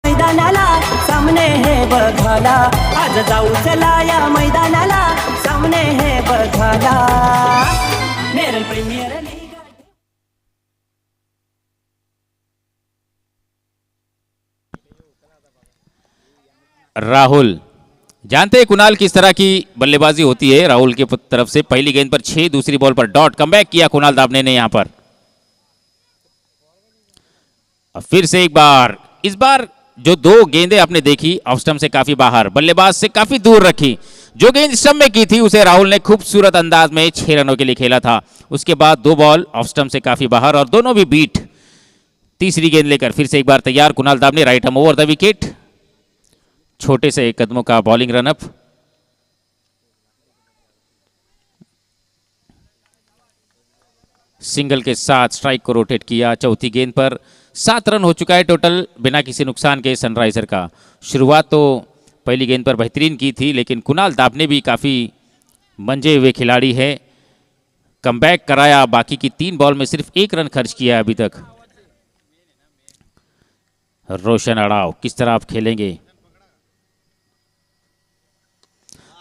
मैदानाला सामने है बघाला. आज जाऊ चला या मैदानाला सामने है बघाला. Neral Premier League. राहुल जानते हैं कुणाल किस तरह की बल्लेबाजी होती है. राहुल की तरफ से पहली गेंद पर 6, दूसरी बॉल पर डॉट. कमबैक किया कुणाल दाबने ने यहां पर. अब फिर से एक बार, इस बार जो 2 गेंदें आपने देखी ऑफ स्टंप से काफी बाहर, बल्लेबाज से काफी दूर रखी. जो गेंद स्टंप में की थी उसे राहुल ने खूबसूरत अंदाज में 6 रनों के लिए खेला था. उसके बाद 2 बॉल ऑफ स्टंप से काफी बाहर और दोनों भी बीट. तीसरी गेंद लेकर फिर से एक बार तैयार Kunal Dabhane. Right arm over the wicket. छोटे से कदमों का बॉलिंग रनअप. सिंगल के साथ स्ट्राइक को रोटेट किया. चौथी गेंद पर 7 रन हो चुका है टोटल बिना किसी नुकसान के सनराइजर का. शुरुआत तो पहली गेंद पर बेहतरीन की थी, लेकिन कुणाल दाबने भी काफ़ी मंजे हुए खिलाड़ी है. कमबैक कराया. बाकी की 3 बॉल में सिर्फ 1 रन खर्च किया है अभी तक. रोशन अड़ाव किस तरह आप खेलेंगे.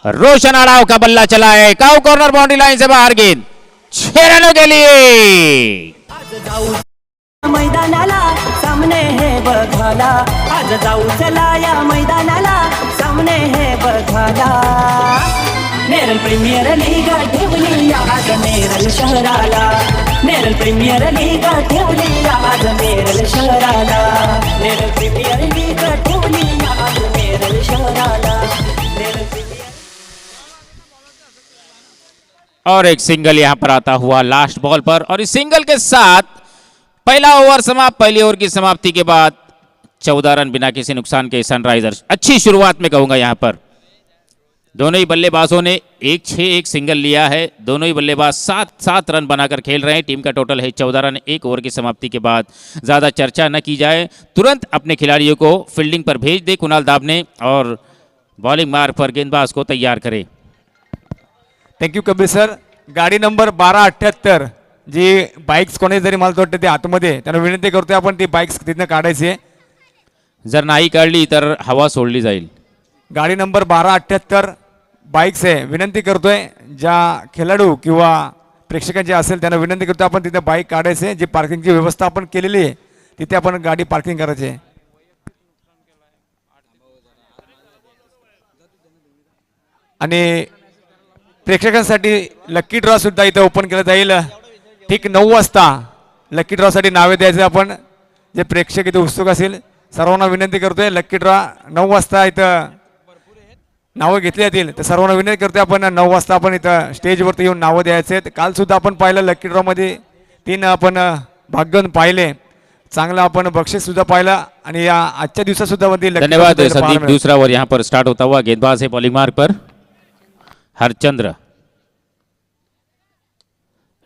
रोशन अड़ाव का बल्ला चला है. काउ कॉर्नर बाउंड्री लाइन से बाहर. गेंद 6 रनों के लिए. आज जाऊ मैदानाला सामने है बघाला. आज जाऊ चला या मैदानाला सामने है बघाला. नेरल प्रीमियर लीग ठेवली आज नेरल शहराला. नेरल प्रीमियर लीग ठेवली आज नेरल शहराला. नेरल प्रीमियर लीग ठेवली आज नेरल शहराला. नेरल प्रीमियर. और एक सिंगल यहां पर आता हुआ लास्ट बॉल पर. और इस सिंगल के साथ पहला ओवर समाप्त. पहली ओवर की समाप्ति के बाद 14 रन बिना किसी नुकसान के सनराइजर्स. अच्छी शुरुआत में कहूंगा यहां पर. दोनों ही बल्लेबाजों ने 1-6 एक सिंगल लिया है. दोनों ही बल्लेबाज 7-7 रन बनाकर खेल रहे हैं. टीम का टोटल है 14 रन. एक ओवर की समाप्ति के बाद ज्यादा चर्चा न की जाए, तुरंत अपने खिलाड़ियों को फील्डिंग पर भेज दे कुणाल दाबने और बॉलिंग मार्ग पर गेंदबाज को तैयार करे. Thank you Kabir sir. गाडी नंबर 1278 जी बाईक्स कोणी जरी मला वाटतं ते आतमध्ये त्यांना विनंती करतोय आपण ती बाईक्स तिथनं काढायची आहे. जर नाही काढली तर हवा सोडली जाईल. गाडी नंबर 1278 बाईक्स आहे. विनंती करतोय ज्या खेळाडू किंवा प्रेक्षकांचे असेल त्यांना विनंती करतोय आपण तिथे बाईक काढायची आहे. जी पार्किंगची व्यवस्था आपण केलेली आहे तिथे आपण गाडी पार्किंग करायची आहे. आणि प्रेक्षकांसाठी लक्की ड्रॉ सुद्धा इथं ओपन केलं जाईल. ठीक 9 वाजता लक्की ड्रॉसाठी नावे द्यायचे आपण. जे प्रेक्षक इथे उत्सुक असतील सर्वांना विनंती करतोय लक्की ड्रॉ 9 वाजता इथं नावं घेतली जातील. तर सर्वांना विनंती करतोय आपण 9 वाजता आपण इथं स्टेजवरती येऊन नावं द्यायचे आहेत. काल सुद्धा आपण पाहिलं लक्की ड्रॉमध्ये 3 आपण भाग्यवान पाहिले, चांगला आपण बक्षीस सुद्धा पाहिला आणि या आजच्या दिवसात सुद्धा मध्ये लकी धन्यवाद ड्रॉ सुद्धा संदीप। पाहायला मिळाला। दूसरा ओवर यहाँ पर स्टार्ट होता हुआ, गेंदबाज है बॉलिंग मार्क पर हरचंद्र।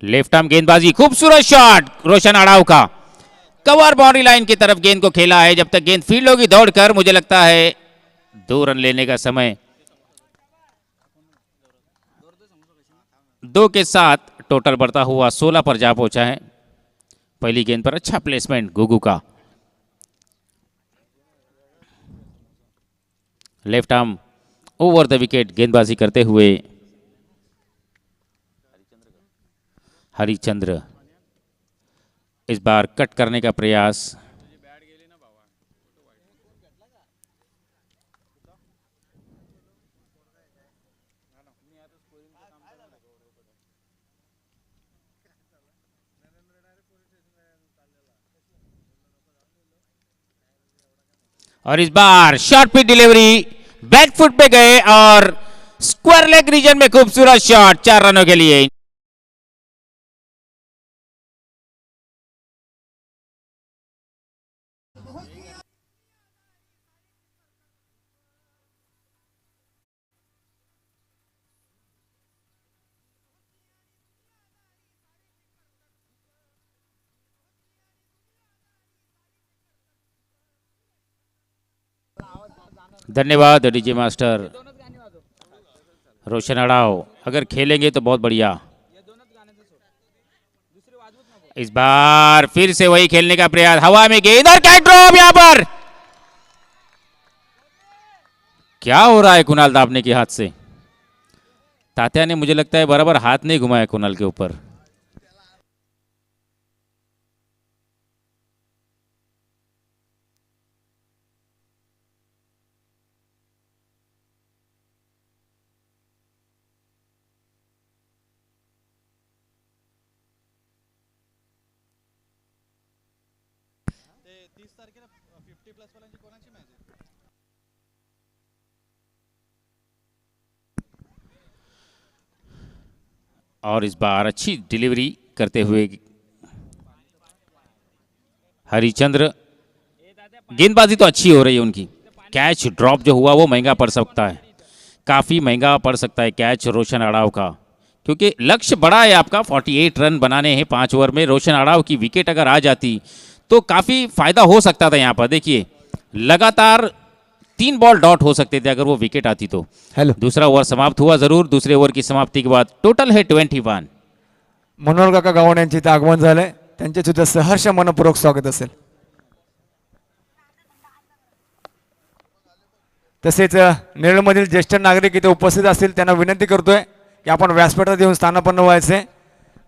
लेफ्ट आर्म गेंदबाजी, खूबसूरत शॉट रोशन अड़ाव का, कवर बाउंड्री लाइन की तरफ गेंद को खेला है। जब तक गेंद फील्ड होगी दौड़कर, मुझे लगता है 2 रन लेने का समय। 2 के साथ टोटल बढ़ता हुआ 16 पर जा पहुंचा है। पहली गेंद पर अच्छा प्लेसमेंट गुगू का, left arm over the wicket गेंदबाजी करते हुए हरिचंद्र। इस बार कट करने का प्रयास, और इस बार short pitch delivery, back foot पे गए और स्क्वायर लेग रीजन में खूबसूरत शॉट 4 रनों के लिए। धन्यवाद डीजे मास्टर। रोशन अड़ाव अगर खेलेंगे तो बहुत बढ़िया। इस बार फिर से वही खेलने का प्रयास, हवा में गेंद और कैच ड्रॉप। यहां पर क्या हो रहा है कुणाल दाबने के हाथ से? तात्या ने मुझे लगता है बराबर हाथ नहीं घुमाया कुणाल के ऊपर। और इस बार अच्छी डिलीवरी करते हुए हरिचंद्र, गेंदबाजी तो अच्छी हो रही है उनकी। कैच ड्रॉप जो हुआ वो महंगा पड़ सकता है, काफ़ी महंगा पड़ सकता है कैच रोशन अड़ाव का, क्योंकि लक्ष्य बड़ा है आपका। 48 रन बनाने हैं 5 ओवर में। रोशन अड़ाव की विकेट अगर आ जाती तो काफ़ी फायदा हो सकता था। यहाँ पर देखिए लगातार 3 बॉल डॉट हो सकते थे अगर वो विकेट आती तो। हॅलो, दूसरा ओवर समाप्त हुआ जरूर। दूसरे ओवर की समाप्ति के बाद टोटल है 21। मनोहर काका गावण यांचे इथे आगमन झालंय, त्यांचे सुद्धा सहर्ष मनपूर्वक स्वागत असेल। तसेच नेरळमधील ज्येष्ठ नागरिक इथे उपस्थित असतील, त्यांना विनंती करतोय की आपण व्यासपीठात येऊन स्थानापन्न व्हायचे।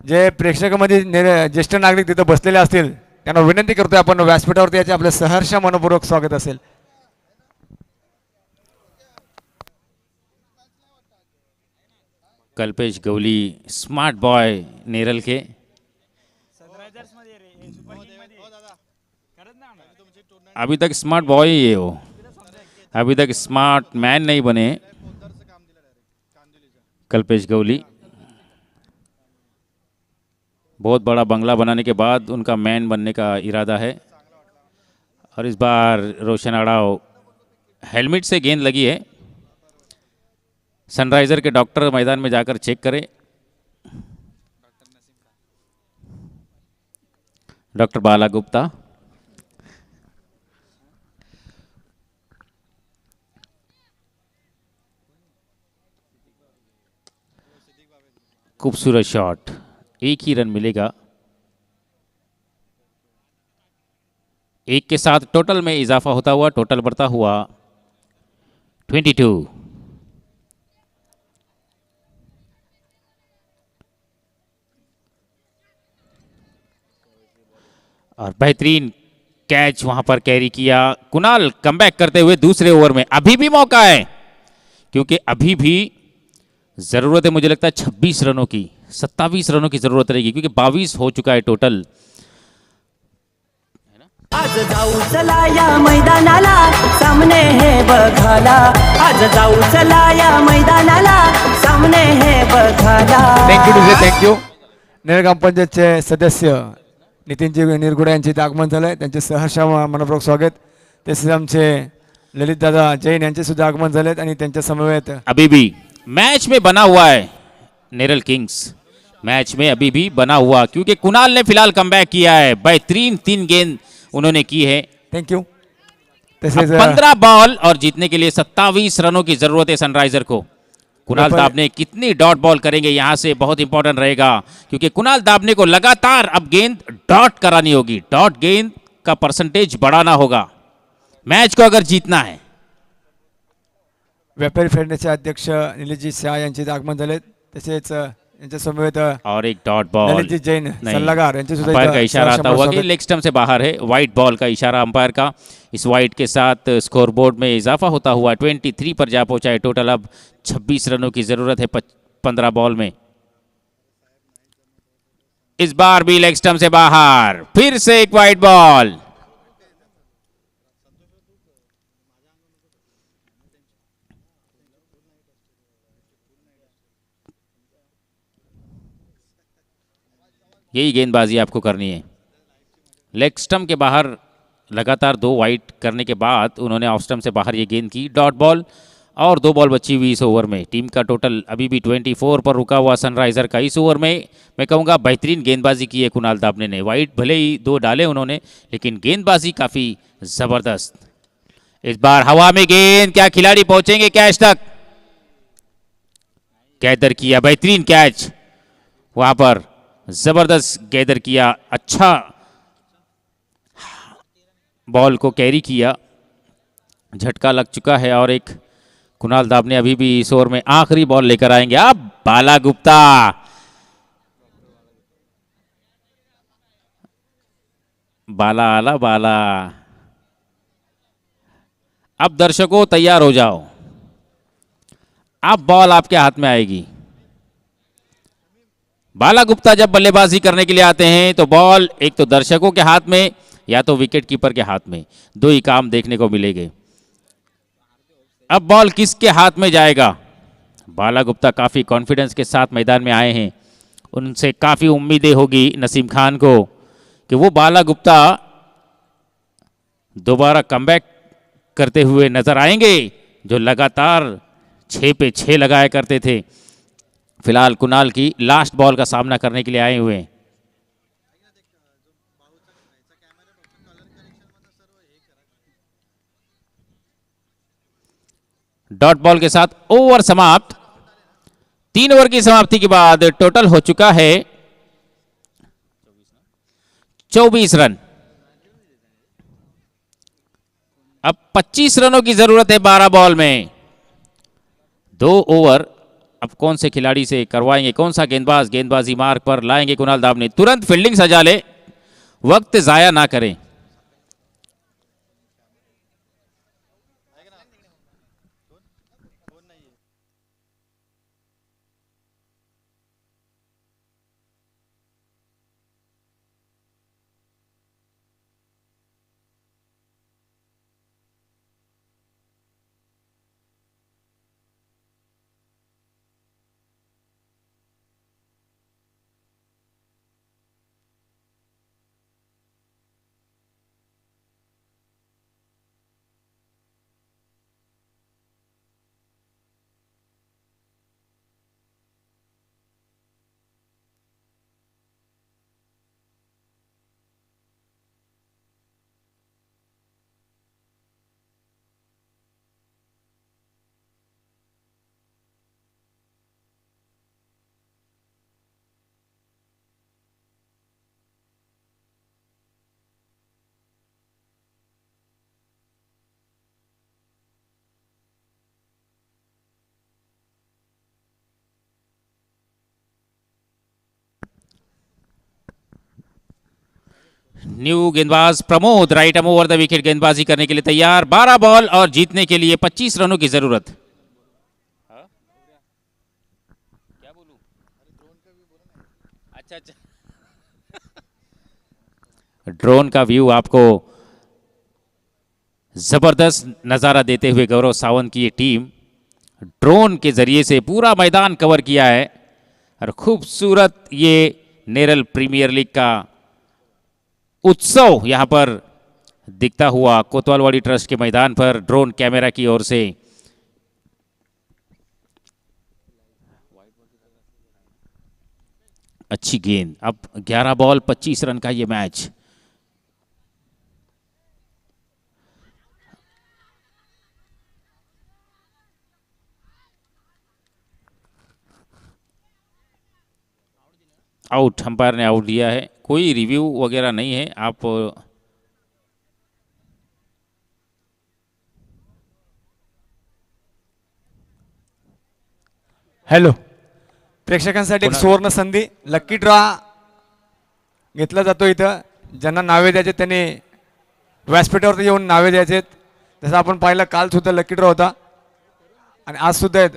जे प्रेक्षकांमध्ये ज्येष्ठ नागरिक तिथे बसलेले असतील त्यांना विनंती करतोय आपण व्यासपीठावरती याचे आपले सहर्ष मनपूर्वक स्वागत असेल। कल्पेश गवली स्मार्ट बॉय नेरल के, अभी तक स्मार्ट बॉय ही है वो, अभी तक स्मार्ट मैन नहीं बने कल्पेश गवली। बहुत बड़ा बंगला बनाने के बाद उनका मैन बनने का इरादा है। और इस बार रोशन अड़ाव, हेलमेट से गेंद लगी है। सनराइजर के डॉक्टर मैदान में जाकर चेक करें। डॉक्टर बाला गुप्ता। खूबसूरत शॉट, एक ही रन मिलेगा। 1 के साथ टोटल में इजाफा होता हुआ टोटल बढ़ता हुआ 22। और बेहतरीन कैच वहां पर कैरी किया कुणाल, कमबैक करते हुए दूसरे ओवर में। अभी भी मौका है, क्योंकि अभी भी जरूरत है मुझे लगता है 26 रनों की, 27 रनों की जरूरत रहेगी, क्योंकि 22 हो चुका है टोटल। आज जाऊ चला या मैदानाला, सामने है बघाला। आज जाऊ चला या मैदानाला, सामने है बघाला। Thank you, thank you. नेरळ ग्रामपंचायतचे सदस्य नितीनजी निरगुडे यांचे इथे आगमन झालं आहे, त्यांचे सहर्ष मनपूर्वक स्वागत. तसेच आमचे ललितदादा जैन यांचे सुद्धा आगमन झाले आहेत आणि त्यांच्या समवेत अभी भी मैच में बना हुआ है नेरल किंग्स, मैच में अभी भी बना हुआ, क्योंकि कुणाल ने फिलहाल कमबैक किया है. बेहतरीन 3 गेंद उन्होंने की है. थँक्यू. अब तसेच 15 बॉल और जीतने के लिए 27 रनों की जरूरत है सनराइजर को. कुणाल दाबने कितनी डॉट बॉल करेंगे यहां से बहुत इंपॉर्टेंट रहेगा, क्योंकि कुणाल दाबने को लगातार अब गेंद डॉट करानी होगी. डॉट गेंद का परसेंटेज बढ़ाना होगा मैच को अगर जीतना है. व्यापारी फेडरेशनचे अध्यक्ष निलेशजी शाह यांचे इथे आगमन झाले. तसेच यांच्या समवेत और एक डॉट बॉल, ललितजी जैन सल्लागार यांचे सुद्धा अंपायर का इथं इशारा सहर्ष आता हुआ कि स्वागत. लेग स्टंप से बाहर है. वाइट बॉल का इशारा अंपायर का. इस वाइट के साथ स्कोरबोर्ड में इजाफा होता हुआ 23 पर जा पहुंचा है. टोटल अब 26 रनों की जरूरत है 15 बॉल में. इस बार भी लेग स्टंप से बाहर, फिर से एक वाइट बॉल. यही गेंदबाजी आपको करनी है. लेग स्टंप के बाहर लगातार 2 वाइट करने के बाद उन्होंने ऑफ स्टंप से बाहर ये गेंद की. डॉट बॉल और 2 बॉल बची हुई इस ओवर में. टीम का टोटल अभी भी 24 पर रुका हुआ सनराइजर का. इस ओवर में मैं कहूँगा बेहतरीन गेंदबाजी की है कुणाल दाबने ने. वाइट भले ही 2 डाले उन्होंने, लेकिन गेंदबाजी काफ़ी ज़बरदस्त. इस बार हवा में गेंद, क्या खिलाड़ी पहुंचेंगे कैच तक? गैदर किया, बेहतरीन कैच वहां पर, जबरदस्त गैदर किया. अच्छा बॉल को कैरी किया, झटका लग चुका है. और एक कुणाल दाबने अभी भी इस ओवर में आखिरी बॉल लेकर आएंगे. अब बाला गुप्ता, बाला आला बाला. अब दर्शकों तैयार हो जाओ, अब बॉल आपके हाथ में आएगी. बाला गुप्ता जब बल्लेबाजी करने के लिए आते हैं तो बॉल एक तो दर्शकों के हाथ में या तो विकेट कीपर के हाथ में, 2 ही काम देखने को मिलेंगे. अब बॉल किसके हाथ में जाएगा? बाला गुप्ता काफ़ी कॉन्फिडेंस के साथ मैदान में आए हैं. उनसे काफ़ी उम्मीदें होगी नसीम खान को कि वो बाला गुप्ता दोबारा कमबैक करते हुए नजर आएंगे, जो लगातार 6 पे 6 लगाया करते थे. फिलहाल कुणाल की लास्ट बॉल का सामना करने के लिए आए हुए हैं. डॉट बॉल के साथ ओवर समाप्त. 3 ओवर की समाप्ति के बाद टोटल हो चुका है 24 रन. अब 25 रनों की जरूरत है 12 बॉल में. 2 ओवर अब कौन से खिलाड़ी से करवाएंगे, कौन सा गेंदबाज गेंदबाजी मार्ग पर लाएंगे कुणाल दाबने. तुरंत फील्डिंग सजा ले, वक्त जाया ना करें. न्यू गेंदबाज Pramod right arm over the wicket गेंदबाजी करने के लिए तैयार. 12 बॉल और जीतने के लिए 25 रनों की जरूरत. क्या बोलूं? अच्छा अच्छा. ड्रोन का व्यू आपको जबरदस्त नजारा देते हुए गौरव सावंत की ये टीम ड्रोन के जरिए से पूरा मैदान कवर किया है और खूबसूरत ये नेरल प्रीमियर लीग का उत्सव यहां पर दिखता हुआ कोतवालवाड़ी ट्रस्ट के मैदान पर ड्रोन कैमरा की ओर से। अच्छी गेंद, अब 11 बॉल 25 रन का ये मैच। आउट, अंपायर ने आउट दिया है, कोई रिव्यू वगैरह नहीं है। आप हॅलो, प्रेक्षकांसाठी एक सुवर्ण संधी, लकी ड्रॉ घेतला जातो इथं. ज्यांना नावे द्यायचे त्यांनी व्यासपीठावरती येऊन नावे द्यायचे. जसं आपण पाहिलं काल सुद्धा लकी ड्रॉ होता आणि आज सुद्धा आहेत.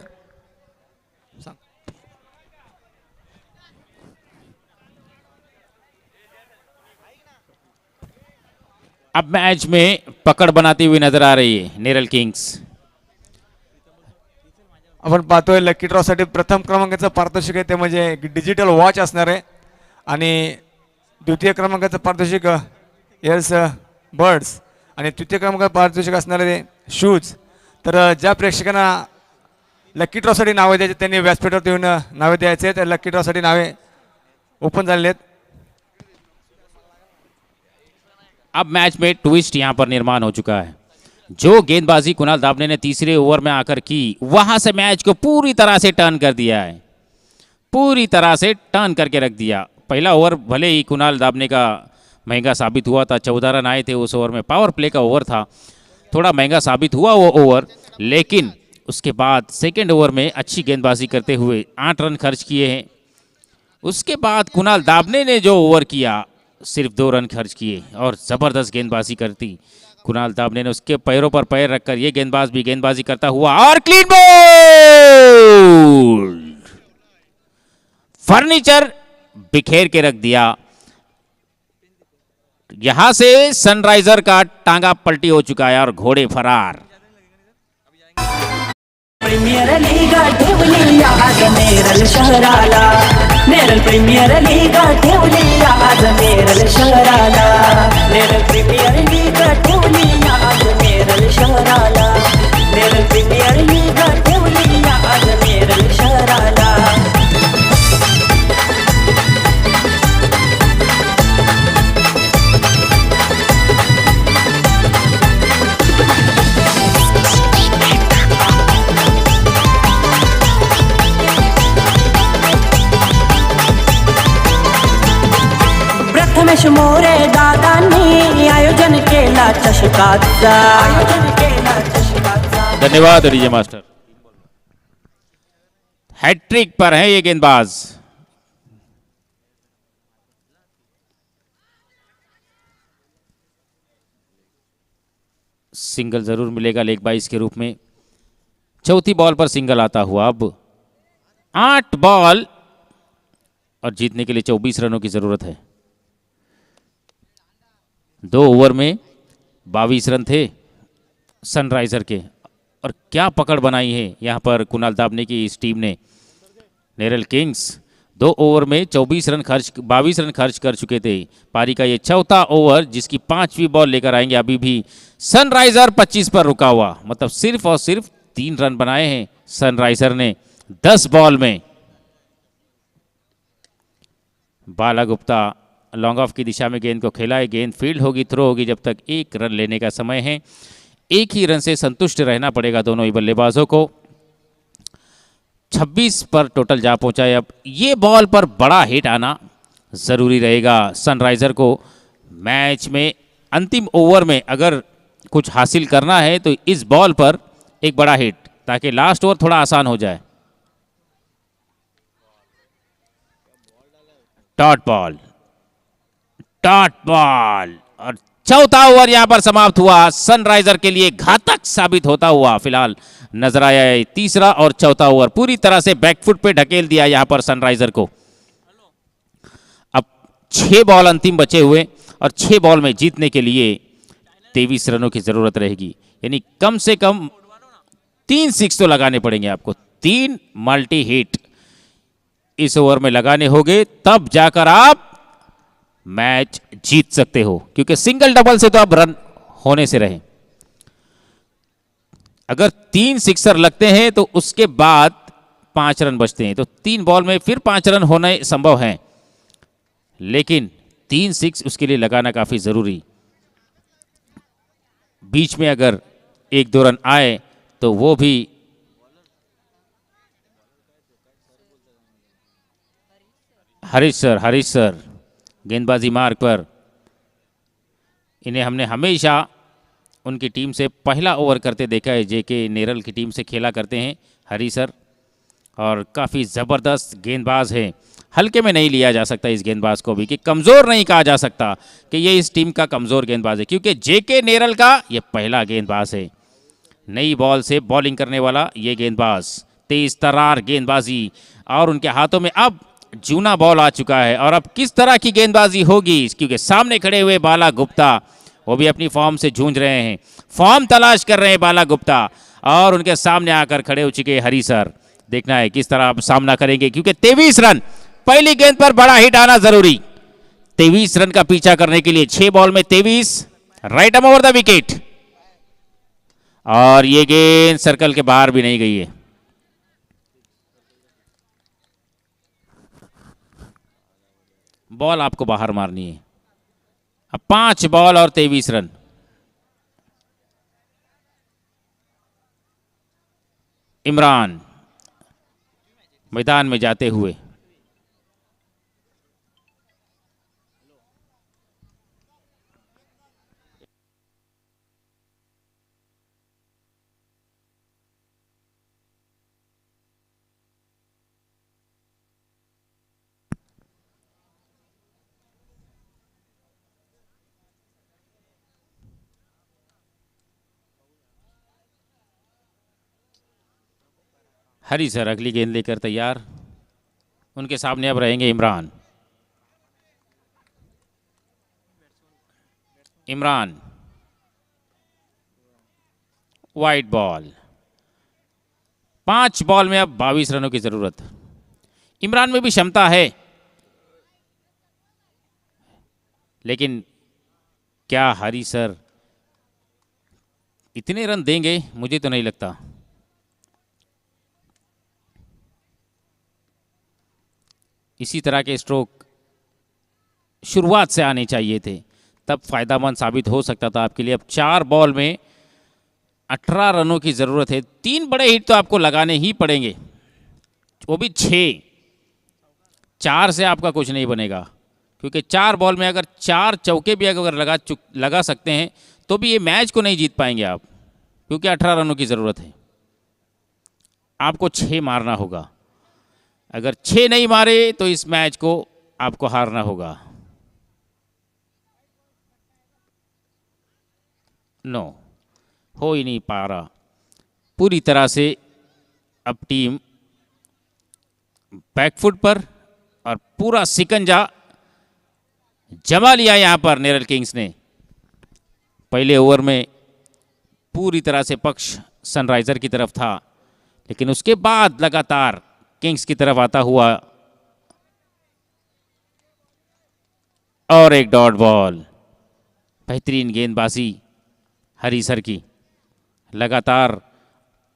अब मैच में पकड़ बनाती हुई नजर आ रही है नेरल किंग्स. आपण पाहतोय लकी ड्रॉ साठी प्रथम क्रमांकाचं पारितोषिक आहे ते म्हणजे डिजिटल वॉच असणार आहे आणि द्वितीय क्रमांकाचं पारितोषिक एअर्स बर्ड्स आणि तृतीय क्रमांकाचं पारितोषिक असणार आहे शूज. तर ज्या प्रेक्षकांना लकी ड्रॉ साठी नावे द्यायचे त्यांनी व्यासपीठावर येऊन नावे द्यायचे. तर लकी ड्रॉ साठी नावे ओपन झालेले आहेत. अब मैच में ट्विस्ट यहां पर निर्माण हो चुका है. जो गेंदबाजी कुणाल दाबने ने तीसरे ओवर में आकर की, वहां से मैच को पूरी तरह से टर्न कर दिया है, पूरी तरह से टर्न करके रख दिया. पहला ओवर भले ही कुणाल दाबने का महंगा साबित हुआ था, 14 रन आए थे उस ओवर में, पावर प्ले का ओवर था, थोड़ा महंगा साबित हुआ वो ओवर. लेकिन उसके बाद सेकेंड ओवर में अच्छी गेंदबाजी करते हुए 8 रन खर्च किए हैं. उसके बाद कुणाल दाबने ने जो ओवर किया सिर्फ 2 रन खर्च किए और ज़बरदस्त गेंदबाजी करती कुणाल दाबने ने. उसके पैरों पर पैर रखकर ये गेंदबाज भी गेंदबाजी करता हुआ और क्लीन बॉल, फर्नीचर बिखेर के रख दिया. यहां से सनराइजर का टांगा पलटी हो चुका है और घोड़े फरार. प्रीमियर लीग ठेवली आज नेरळ शहराला, नेरळ प्रीमियर लीग ठेवली आज नेरळ शहराला, नेरळ प्रीमियर लीग ठेवली आज नेरळ शहराला, नेरळ प्रीमियर लीग ठेवली आज नेरळ शहराला. प्रथमेश मोरे दादांनी आयोजन केला चषकाचा, आयोजन केला चषकाचा. धन्यवाद डीजे मास्टर. हैट्रिक पर है ये गेंदबाज. सिंगल जरूर मिलेगा लेग बाइस के रूप में. चौथी बॉल पर सिंगल आता हुआ. अब 8 बॉल और जीतने के लिए 24 रनों की जरूरत है. 2 ओवर में 22 रन थे सनराइजर के और क्या पकड़ बनाई है यहाँ पर कुणाल दाबने की इस टीम ने. नेरल किंग्स 2 ओवर में 22 रन खर्च कर चुके थे. पारी का ये चौथा ओवर जिसकी 5वीं बॉल लेकर आएंगे. अभी भी सनराइजर 25 पर रुका हुआ, मतलब सिर्फ और सिर्फ 3 रन बनाए हैं सनराइजर ने 10 बॉल में. बाला गुप्ता लॉन्ग ऑफ की दिशा में गेंद को खेला है. गेंद फील्ड होगी, थ्रो होगी, जब तक 1 रन लेने का समय है. 1 ही रन से संतुष्ट रहना पड़ेगा दोनों ही बल्लेबाजों को. 26 पर टोटल जा पहुंचा है. अब ये बॉल पर बड़ा हिट आना ज़रूरी रहेगा सनराइजर को. मैच में अंतिम ओवर में अगर कुछ हासिल करना है तो इस बॉल पर एक बड़ा हिट, ताकि लास्ट ओवर थोड़ा आसान हो जाए. डॉट बॉल और चौथा ओवर यहां पर समाप्त हुआ. सनराइजर के लिए घातक साबित होता हुआ फिलहाल नजर आया है. तीसरा और चौथा ओवर पूरी तरह से बैकफुट पे ढकेल दिया यहां पर सनराइजर को. अब 6 बॉल अंतिम बचे हुए और 6 बॉल में जीतने के लिए 23 रनों की जरूरत रहेगी. यानी कम से कम 3 सिक्स तो लगाने पड़ेंगे आपको. 3 मल्टी हिट इस ओवर में लगाने होंगे, तब जाकर आप मैच जीत सकते हो, क्योंकि सिंगल डबल से तो अब रन होने से रहे। अगर 3 सिक्सर लगते हैं तो उसके बाद 5 रन बचते हैं, तो 3 बॉल में फिर 5 रन होने संभव है, लेकिन 3 6 उसके लिए लगाना काफी जरूरी। बीच में अगर 1-2 रन आए तो वो भी हरीश सर गेंदबाजी मार्ग पर। इन्हें हमने हमेशा उनकी टीम से पहला ओवर करते देखा है, जेके नेरल की टीम से खेला करते हैं हरीश सर, और काफ़ी ज़बरदस्त गेंदबाज है। हल्के में नहीं लिया जा सकता इस गेंदबाज को भी, कि कमज़ोर नहीं कहा जा सकता कि ये इस टीम का कमज़ोर गेंदबाज है, क्योंकि जेके नेरल का ये पहला गेंदबाज है। नई बॉल से बॉलिंग करने वाला ये गेंदबाज, तेज तरार गेंदबाजी, और उनके हाथों में अब जूना बॉल आ चुका है। और अब किस तरह की गेंदबाजी होगी, क्योंकि सामने खड़े हुए बाला गुप्ता वो भी अपनी फॉर्म से जूझ रहे हैं, फॉर्म तलाश कर रहे हैं बाला गुप्ता, और उनके सामने आकर खड़े हो चुके हरी सर। देखना है किस तरह आप सामना करेंगे, क्योंकि 23 रन पहली गेंद पर बड़ा हिट आना जरूरी। 23 रन का पीछा करने के लिए 6 बॉल में 23, right um over the wicket, और ये गेंद सर्कल के बाहर भी नहीं गई है। बॉल आपको बाहर मारनी है। अब 5 बॉल और 23 रन। इमरान मैदान में जाते हुए, हरी सर अगली गेंद लेकर तैयार। उनके सामने अब रहेंगे इमरान। Wide ball. 5 बॉल में अब 22 रनों की जरूरत। इमरान में भी क्षमता है, लेकिन क्या हरी सर इतने रन देंगे, मुझे तो नहीं लगता। इसी तरह के स्ट्रोक शुरुआत से आने चाहिए थे, तब फायदामंद साबित हो सकता था आपके लिए। अब 4 बॉल में 18 रनों की ज़रूरत है। 3 बड़े हिट तो आपको लगाने ही पड़ेंगे, वो भी 6। 4 से आपका कुछ नहीं बनेगा, क्योंकि 4 बॉल में अगर 4 चौके भी अगर लगा सकते हैं तो भी ये मैच को नहीं जीत पाएंगे आप, क्योंकि 18 रनों की ज़रूरत है। आपको 6 मारना होगा। अगर 6 नहीं मारे तो इस मैच को आपको हारना होगा। नो, हो ही नहीं पा रहा। पूरी तरह से अब टीम बैकफुट पर, और पूरा सिकंजा जमा लिया यहां पर नेरल किंग्स ने। पहले ओवर में पूरी तरह से पक्ष सनराइजर की तरफ था, लेकिन उसके बाद लगातार किंग्स की तरफ आता हुआ, और एक डॉट बॉल। बेहतरीन गेंदबाजी हरी सर की, लगातार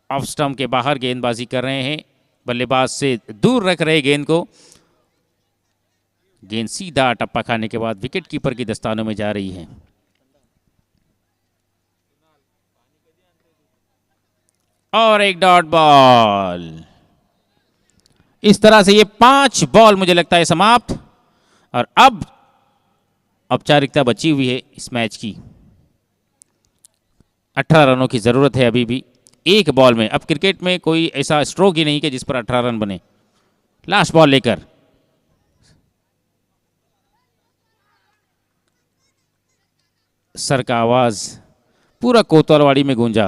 ऑफ स्टंप के बाहर गेंदबाजी कर रहे हैं, बल्लेबाज से दूर रख रहे गेंद को। गेंद सीधा टप्पा खाने के बाद विकेट कीपर की दस्तानों में जा रही है। और एक डॉट बॉल। इस तरह से ये 5 बॉल मुझे लगता है समाप्त, और अब औपचारिकता बची हुई है इस मैच की। 18 रनों की जरूरत है अभी भी 1 बॉल में। अब क्रिकेट में कोई ऐसा स्ट्रोक ही नहीं कि जिस पर 18 रन बने। लास्ट बॉल लेकर सर का आवाज पूरा कोतवालवाड़ी में गूंजा,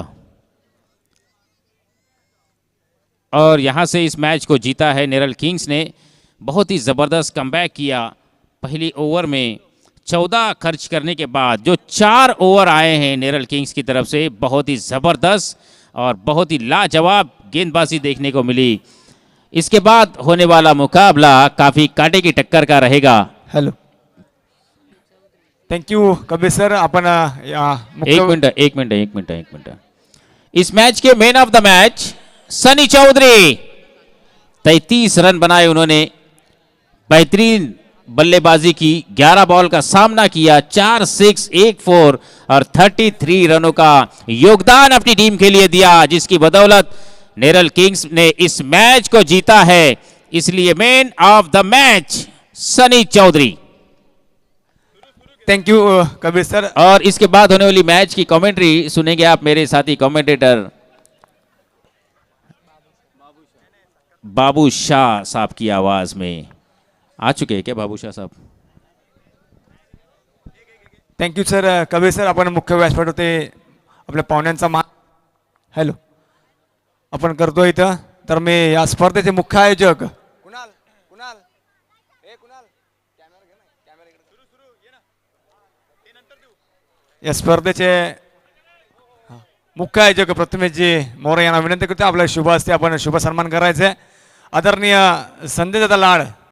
और यहां से इस मैच को जीता है नेरल किंग्स ने। बहुत ही ज़बरदस्त कमबैक किया। पहली ओवर में 14 खर्च करने के बाद जो 4 ओवर आए हैं नेरल किंग्स की तरफ से, बहुत ही ज़बरदस्त और बहुत ही लाजवाब गेंदबाजी देखने को मिली। इसके बाद होने वाला मुकाबला काफ़ी कांटे की टक्कर का रहेगा। Hello thank you Kabir sir. आपण एक मिनट. इस मैच के man of the match Sunny Chaudhary, 33 run बनाए उन्होंने, बेहतरीन बल्लेबाजी की, 11 बॉल का सामना किया, 4 6 1 4 और 33 रनों का योगदान अपनी टीम के लिए दिया, जिसकी बदौलत नेरल किंग्स ने इस मैच को जीता है. इसलिए man of the match Sunny Chaudhary. Thank you Kabir sir. और इसके बाद होने वाली मैच की कमेंट्री सुनेंगे आप मेरे साथी कमेंटेटर बाबू शाह साहब की आवाज में. आ चुके हैं क्या बाबू शाह साहब? Thank you sir. कबीर सर, आपण मुख्य व्यासपीठ होते आपल्या पाहुण्यांचा मान हॅलो आपण करतो इथं. तर मी या स्पर्धेचे मुख्य आयोजक या स्पर्धेचे मुख्य आयोजक प्रथमेशजी मोरे यांना विनंती करतो आपल्या शुभ हस्ते आपण शुभ सन्मान करायचे. आदरणीय संजय दादा लाड